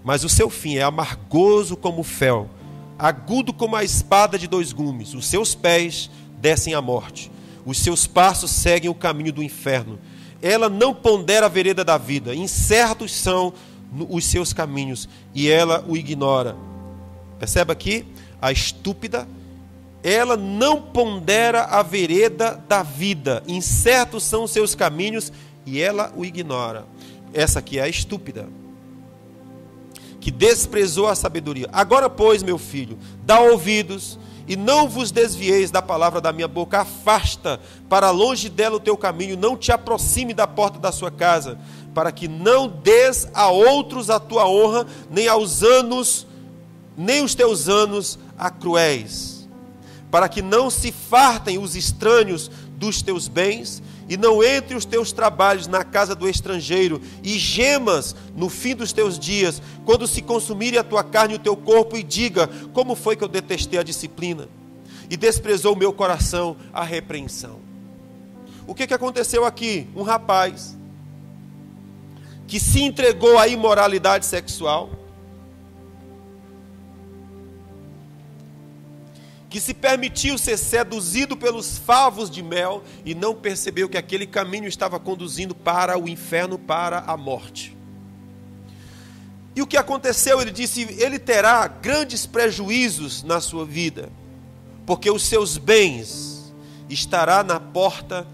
S1: mas o seu fim é amargoso como o fel, agudo como a espada de 2 gumes. Os seus pés descem à morte, os seus passos seguem o caminho do inferno. Ela não pondera a vereda da vida, incertos são os seus caminhos, e ela o ignora. Perceba aqui, a estúpida, ela não pondera a vereda da vida, incertos são os seus caminhos, e ela o ignora. Essa aqui é a estúpida, que desprezou a sabedoria. Agora, pois, meu filho, dá ouvidos, e não vos desvieis da palavra da minha boca. Afasta para longe dela o teu caminho, não te aproxime da porta da sua casa, para que não des a outros a tua honra, nem os teus anos a cruéis, para que não se fartem os estranhos dos teus bens, e não entre os teus trabalhos na casa do estrangeiro, e gemas no fim dos teus dias, quando se consumirem a tua carne e o teu corpo, e diga: como foi que eu detestei a disciplina, e desprezou o meu coração a repreensão. O que aconteceu aqui? Um rapaz que se entregou à imoralidade sexual, que se permitiu ser seduzido pelos favos de mel e não percebeu que aquele caminho estava conduzindo para o inferno, para a morte. E o que aconteceu? Ele disse: ele terá grandes prejuízos na sua vida, porque os seus bens estará na porta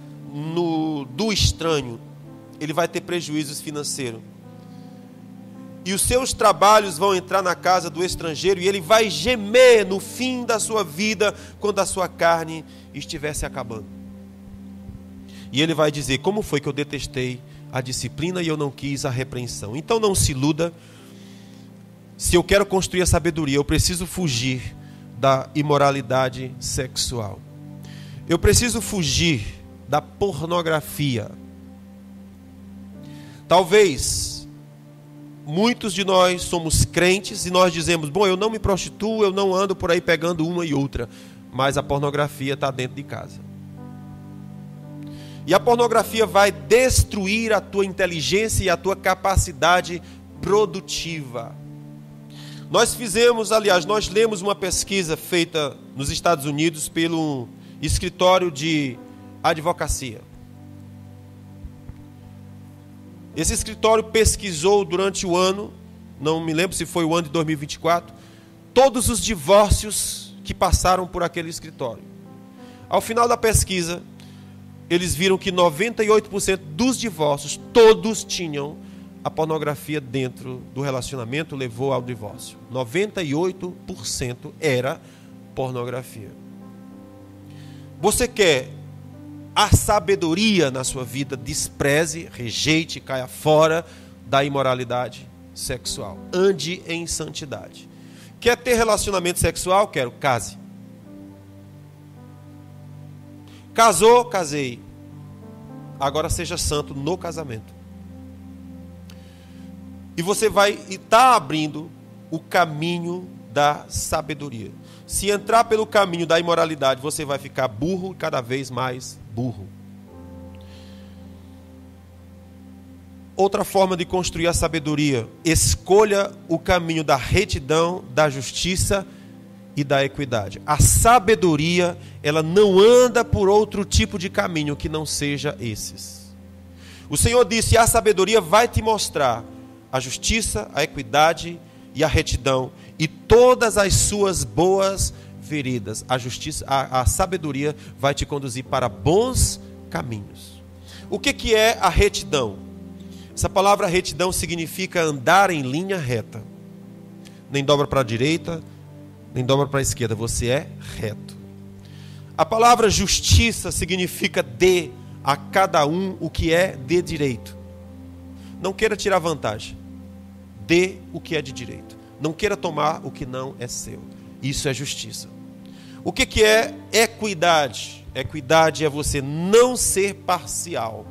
S1: do estranho. Ele vai ter prejuízos financeiros. E os seus trabalhos vão entrar na casa do estrangeiro, e ele vai gemer no fim da sua vida, quando a sua carne estiver se acabando. E ele vai dizer: como foi que eu detestei a disciplina e eu não quis a repreensão? Então não se iluda. Se eu quero construir a sabedoria, eu preciso fugir da imoralidade sexual. Eu preciso fugir da pornografia. Talvez muitos de nós somos crentes e nós dizemos: bom, eu não me prostituo, eu não ando por aí pegando uma e outra. Mas a pornografia está dentro de casa. E a pornografia vai destruir a tua inteligência e a tua capacidade produtiva. Nós lemos uma pesquisa feita nos Estados Unidos pelo escritório de advocacia. Esse escritório pesquisou durante o ano, não me lembro se foi o ano de 2024, todos os divórcios que passaram por aquele escritório. Ao final da pesquisa, eles viram que 98% dos divórcios, todos tinham a pornografia dentro do relacionamento, levou ao divórcio. 98% era pornografia. Você quer a sabedoria na sua vida? Despreze, rejeite, caia fora da imoralidade sexual. Ande em santidade. Quer ter relacionamento sexual? Quero. Case. Casou? Casei. Agora seja santo no casamento. E você vai estar abrindo o caminho da sabedoria. Se entrar pelo caminho da imoralidade, você vai ficar burro e cada vez mais burro. Outra forma de construir a sabedoria: escolha o caminho da retidão, da justiça e da equidade. A sabedoria, ela não anda por outro tipo de caminho que não seja esses. O Senhor disse: a sabedoria vai te mostrar a justiça, a equidade e a retidão e todas as suas boas veredas. A sabedoria vai te conduzir para bons caminhos. O que é a retidão? Essa palavra retidão significa andar em linha reta. Nem dobra para a direita, nem dobra para a esquerda. Você é reto. A palavra justiça significa dê a cada um o que é de direito. Não queira tirar vantagem. Dê o que é de direito. Não queira tomar o que não é seu. Isso é justiça. O que é equidade? Equidade é você não ser parcial.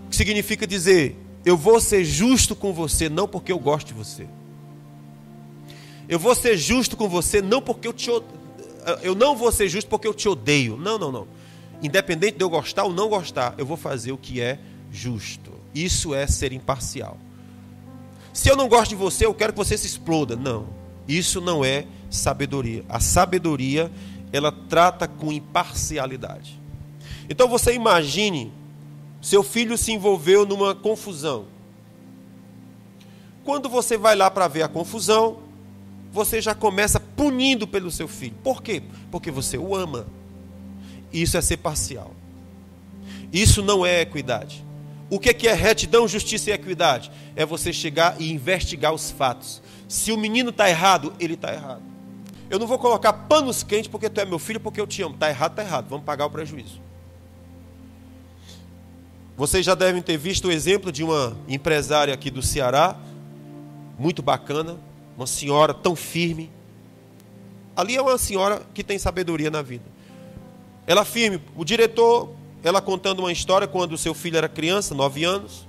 S1: O que significa dizer: eu vou ser justo com você não porque eu gosto de você. Eu vou ser justo com você não porque eu não vou ser justo porque eu te odeio. Não. Independente de eu gostar ou não gostar, eu vou fazer o que é justo. Isso é ser imparcial. Se eu não gosto de você, eu quero que você se exploda. Não, isso não é sabedoria. A sabedoria, ela trata com imparcialidade. Então você imagine, seu filho se envolveu numa confusão. Quando você vai lá para ver a confusão, você já começa punindo pelo seu filho. Por quê? Porque você o ama. Isso é ser parcial. Isso não é equidade. O que é retidão, justiça e equidade? É você chegar e investigar os fatos. Se o menino está errado, ele está errado. Eu não vou colocar panos quentes porque tu é meu filho, porque eu te amo. Está errado, está errado. Vamos pagar o prejuízo. Vocês já devem ter visto o exemplo de uma empresária aqui do Ceará, muito bacana, uma senhora tão firme. Ali é uma senhora que tem sabedoria na vida. Ela firme. O diretor, ela contando uma história quando o seu filho era criança, 9 anos.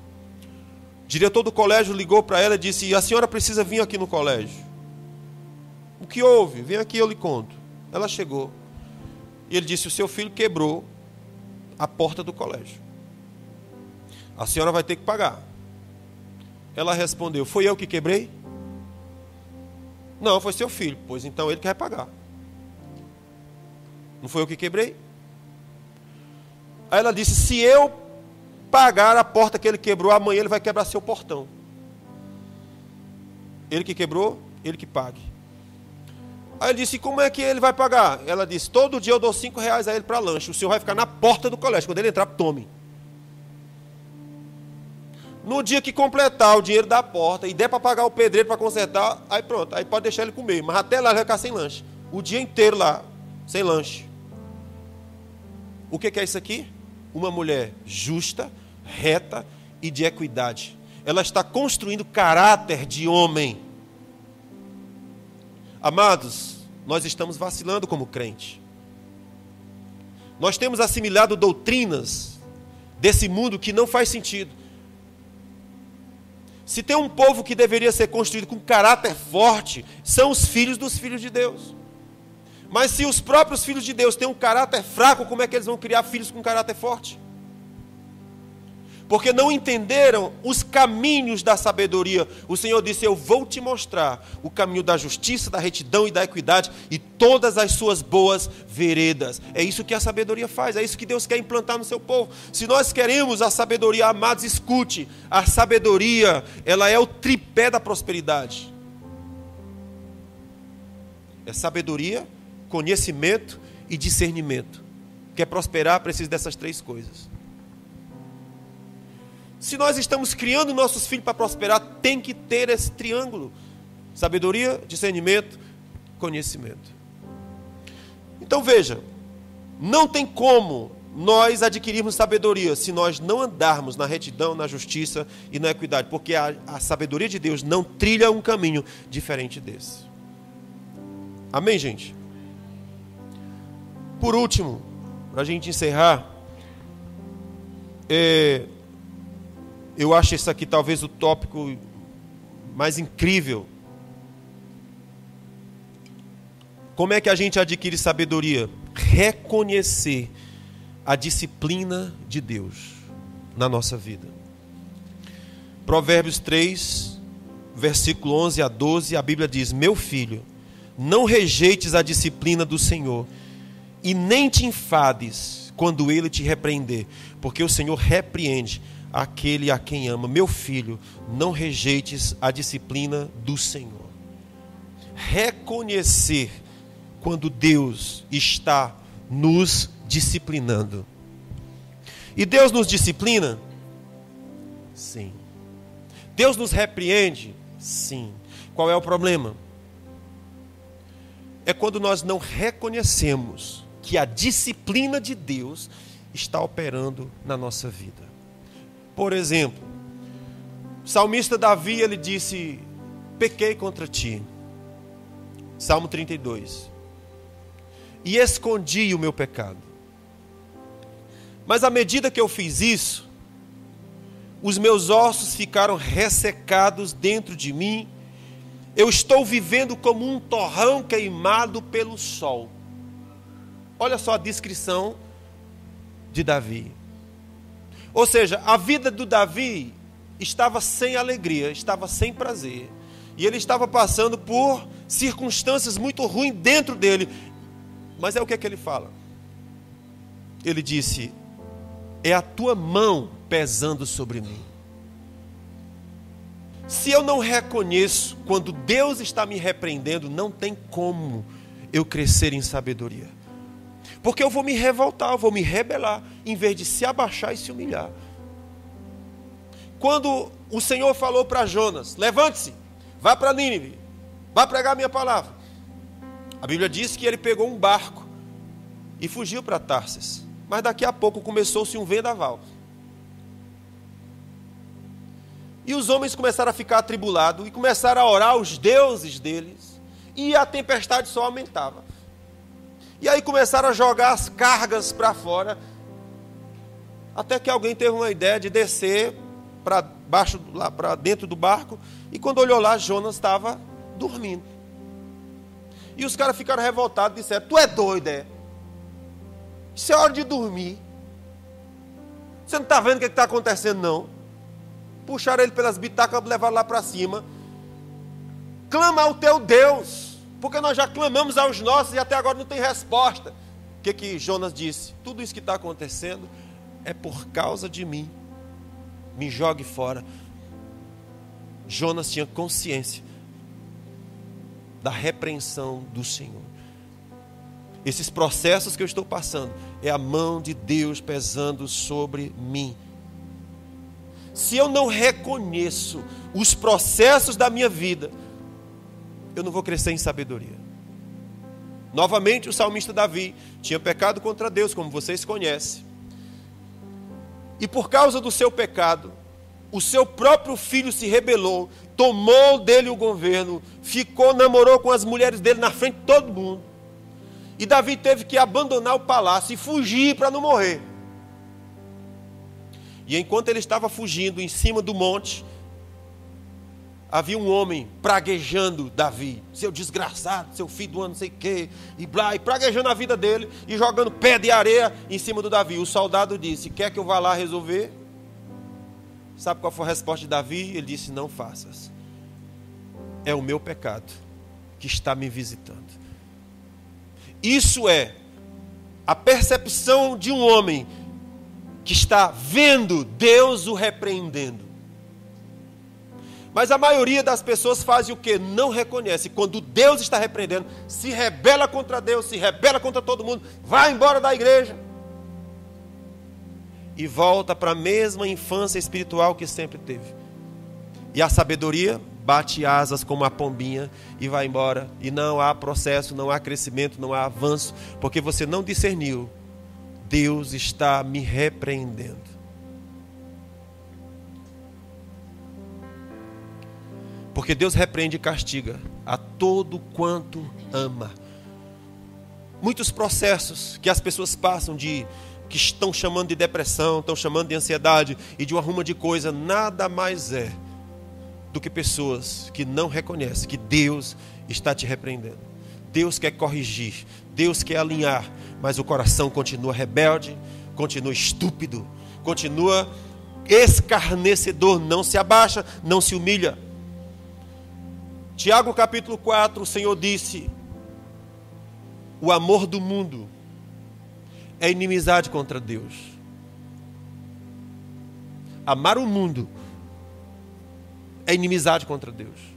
S1: O diretor do colégio ligou para ela e disse: a senhora precisa vir aqui no colégio. O que houve? Vem aqui, eu lhe conto. Ela chegou. E ele disse: o seu filho quebrou a porta do colégio. A senhora vai ter que pagar. Ela respondeu: foi eu que quebrei? Não, foi seu filho. Pois então ele que vai pagar. Não foi eu que quebrei? Aí ela disse: se eu pagar a porta que ele quebrou, amanhã ele vai quebrar seu portão. Ele que quebrou, ele que pague. Aí ele disse: como é que ele vai pagar? Ela disse: todo dia eu dou R$5 a ele para lanche. O senhor vai ficar na porta do colégio. Quando ele entrar, tome. No dia que completar o dinheiro da porta e der para pagar o pedreiro para consertar, aí pronto, aí pode deixar ele comer. Mas até lá ele vai ficar sem lanche. O dia inteiro lá, sem lanche. O que é isso aqui? Uma mulher justa, reta e de equidade. Ela está construindo caráter de homem. Amados, nós estamos vacilando como crente. Nós temos assimilado doutrinas desse mundo que não faz sentido. Se tem um povo que deveria ser construído com caráter forte, são os filhos dos filhos de Deus. Mas se os próprios filhos de Deus têm um caráter fraco, como é que eles vão criar filhos com caráter forte? Porque não entenderam os caminhos da sabedoria. O Senhor disse: eu vou te mostrar o caminho da justiça, da retidão e da equidade e todas as suas boas veredas. É isso que a sabedoria faz, é isso que Deus quer implantar no seu povo. Se nós queremos a sabedoria, amados, escute, a sabedoria, ela é o tripé da prosperidade. É sabedoria, conhecimento e discernimento. Quer prosperar, precisa dessas 3 coisas. Se nós estamos criando nossos filhos para prosperar, tem que ter esse triângulo: sabedoria, discernimento, conhecimento. Então veja, não tem como nós adquirirmos sabedoria se nós não andarmos na retidão, na justiça e na equidade, porque a sabedoria de Deus não trilha um caminho diferente desse. Amém, gente? Por último, para a gente encerrar, eu acho esse aqui talvez o tópico mais incrível Como é que a gente adquire sabedoria? Reconhecer a disciplina de Deus na nossa vida. Provérbios 3, versículo 11 a 12, a Bíblia diz: meu filho, não rejeites a disciplina do Senhor, e nem te enfades quando Ele te repreender, porque o Senhor repreende aquele a quem ama. Meu filho, não rejeites a disciplina do Senhor. Reconhecer quando Deus está nos disciplinando. E Deus nos disciplina? Sim. Deus nos repreende? Sim. Qual é o problema? É quando nós não reconhecemos que a disciplina de Deus está operando na nossa vida. Por exemplo, o salmista Davi, ele disse: pequei contra ti. Salmo 32. E escondi o meu pecado. Mas à medida que eu fiz isso, os meus ossos ficaram ressecados dentro de mim. Eu estou vivendo como um torrão queimado pelo sol. Olha só a descrição de Davi. Ou seja, a vida do Davi estava sem alegria, estava sem prazer. E ele estava passando por circunstâncias muito ruins dentro dele. Mas é o que é que ele fala? Ele disse: é a tua mão pesando sobre mim. Se eu não reconheço quando Deus está me repreendendo, não tem como eu crescer em sabedoria. Porque eu vou me revoltar, eu vou me rebelar, em vez de se abaixar e se humilhar. Quando o Senhor falou para Jonas: levante-se, vá para Nínive, vá pregar a minha palavra. A Bíblia diz que ele pegou um barco e fugiu para Tarsis. Mas daqui a pouco começou-se um vendaval. E os homens começaram a ficar atribulados e começaram a orar aos deuses deles. E a tempestade só aumentava. E aí começaram a jogar as cargas para fora. Até que alguém teve uma ideia de descer para baixo, lá para dentro do barco. E quando olhou lá, Jonas estava dormindo. E os caras ficaram revoltados e disseram: tu é doido, é? Isso é hora de dormir. Você não está vendo o que está acontecendo, não? Puxaram ele pelas bitacas e levaram lá para cima. Clama ao teu Deus, porque nós já clamamos aos nossos e até agora não tem resposta. O que Jonas disse? Tudo isso que está acontecendo é por causa de mim. Me jogue fora. Jonas tinha consciência da repreensão do Senhor. Esses processos que eu estou passando é a mão de Deus pesando sobre mim. Se eu não reconheço os processos da minha vida, eu não vou crescer em sabedoria. Novamente, o salmista Davi tinha pecado contra Deus, como vocês conhecem. E por causa do seu pecado, o seu próprio filho se rebelou, tomou dele o governo, namorou com as mulheres dele na frente de todo mundo. E Davi teve que abandonar o palácio e fugir para não morrer. E enquanto ele estava fugindo em cima do monte, havia um homem praguejando Davi: seu desgraçado, seu filho do ano não sei o quê, e praguejando a vida dele e jogando pedra e areia em cima do Davi. O soldado disse: quer que eu vá lá resolver? Sabe qual foi a resposta de Davi? Ele disse: não faças. É o meu pecado que está me visitando. Isso é a percepção de um homem que está vendo Deus o repreendendo. Mas a maioria das pessoas fazem o quê? Não reconhece. Quando Deus está repreendendo, se rebela contra Deus, se rebela contra todo mundo, vai embora da igreja. E volta para a mesma infância espiritual que sempre teve. E a sabedoria bate asas como a pombinha e vai embora. E não há processo, não há crescimento, não há avanço, porque você não discerniu. Deus está me repreendendo. Porque Deus repreende e castiga a todo quanto ama. Muitos processos que as pessoas passam que estão chamando de depressão, estão chamando de ansiedade e de uma ruma de coisa, nada mais é do que pessoas que não reconhecem que Deus está te repreendendo. Deus quer corrigir, Deus quer alinhar, mas o coração continua rebelde, continua estúpido, continua escarnecedor, não se abaixa, não se humilha. Tiago capítulo 4, o Senhor disse: o amor do mundo é inimizade contra Deus. Amar o mundo é inimizade contra Deus.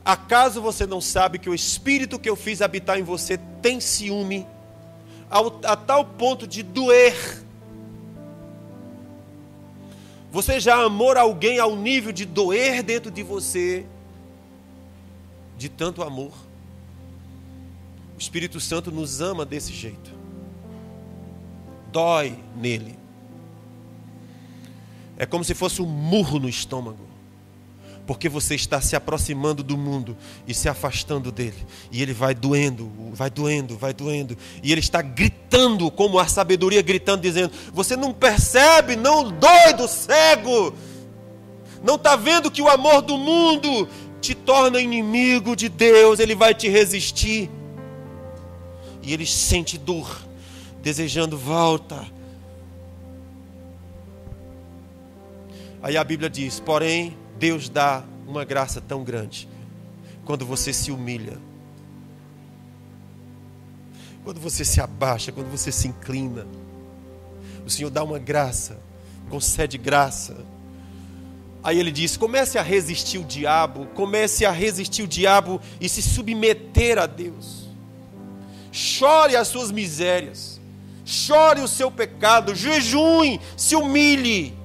S1: Acaso você não sabe que o Espírito que eu fiz habitar em você tem ciúme a tal ponto de doer? Você já amou alguém ao nível de doer dentro de você, de tanto amor? O Espírito Santo nos ama desse jeito. Dói nele. É como se fosse um murro no estômago. Porque você está se aproximando do mundo e se afastando dele. E ele vai doendo, vai doendo, vai doendo. E ele está gritando, como a sabedoria gritando, dizendo: você não percebe, não, doido, cego? Não está vendo que o amor do mundo te torna inimigo de Deus? Ele vai te resistir. E ele sente dor, desejando volta. Aí a Bíblia diz: porém, Deus dá uma graça tão grande quando você se humilha, quando você se abaixa, quando você se inclina. O Senhor dá uma graça, concede graça. Aí ele diz: comece a resistir o diabo, comece a resistir o diabo e se submeter a Deus. Chore as suas misérias, chore o seu pecado, jejue, se humilhe,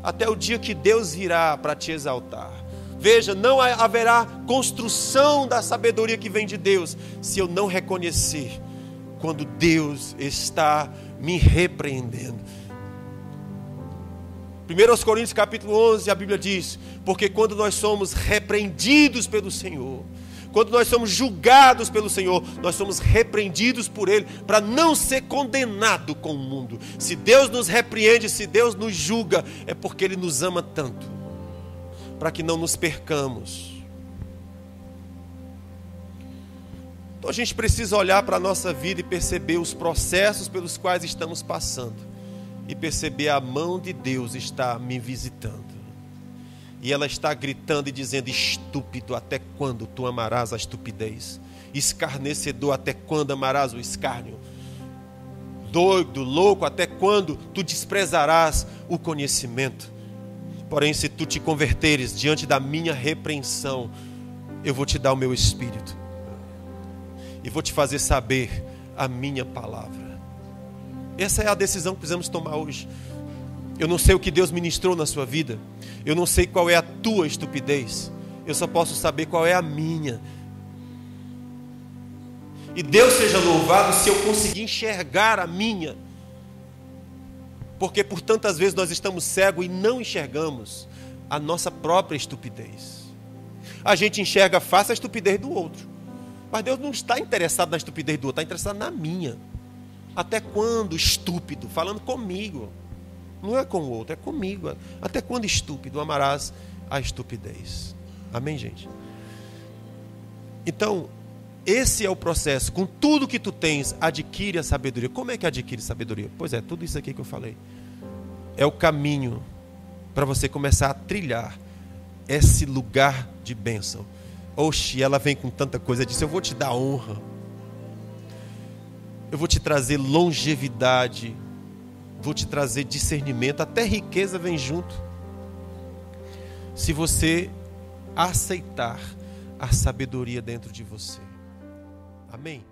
S1: até o dia que Deus virá para te exaltar. Veja, não haverá construção da sabedoria que vem de Deus se eu não reconhecer quando Deus está me repreendendo. 1 Coríntios capítulo 11, a Bíblia diz: porque quando nós somos repreendidos pelo Senhor, quando nós somos julgados pelo Senhor, nós somos repreendidos por Ele, para não ser condenado com o mundo. Se Deus nos repreende, se Deus nos julga, é porque Ele nos ama tanto, para que não nos percamos. Então a gente precisa olhar para a nossa vida e perceber os processos pelos quais estamos passando, e perceber a mão de Deus está me visitando. E ela está gritando e dizendo: estúpido, até quando tu amarás a estupidez? Escarnecedor, até quando amarás o escárnio? Doido, louco, até quando tu desprezarás o conhecimento? Porém, se tu te converteres diante da minha repreensão, eu vou te dar o meu Espírito e vou te fazer saber a minha palavra. Essa é a decisão que precisamos tomar hoje. Eu não sei o que Deus ministrou na sua vida. Eu não sei qual é a tua estupidez. Eu só posso saber qual é a minha. E Deus seja louvado se eu conseguir enxergar a minha. Porque por tantas vezes nós estamos cegos e não enxergamos a nossa própria estupidez. A gente enxerga fácil a estupidez do outro. Mas Deus não está interessado na estupidez do outro, está interessado na minha. Até quando, estúpido? Falando comigo. Não é com o outro, é comigo. Até quando, estúpido, amarás a estupidez? Amém, gente? Então, esse é o processo. Com tudo que tu tens, adquire a sabedoria. Como é que adquire sabedoria? Pois é, tudo isso aqui que eu falei. É o caminho para você começar a trilhar esse lugar de bênção. Oxe, ela vem com tanta coisa, disse: eu vou te dar honra, eu vou te trazer longevidade, vou te trazer discernimento, até riqueza vem junto, se você aceitar a sabedoria dentro de você. Amém?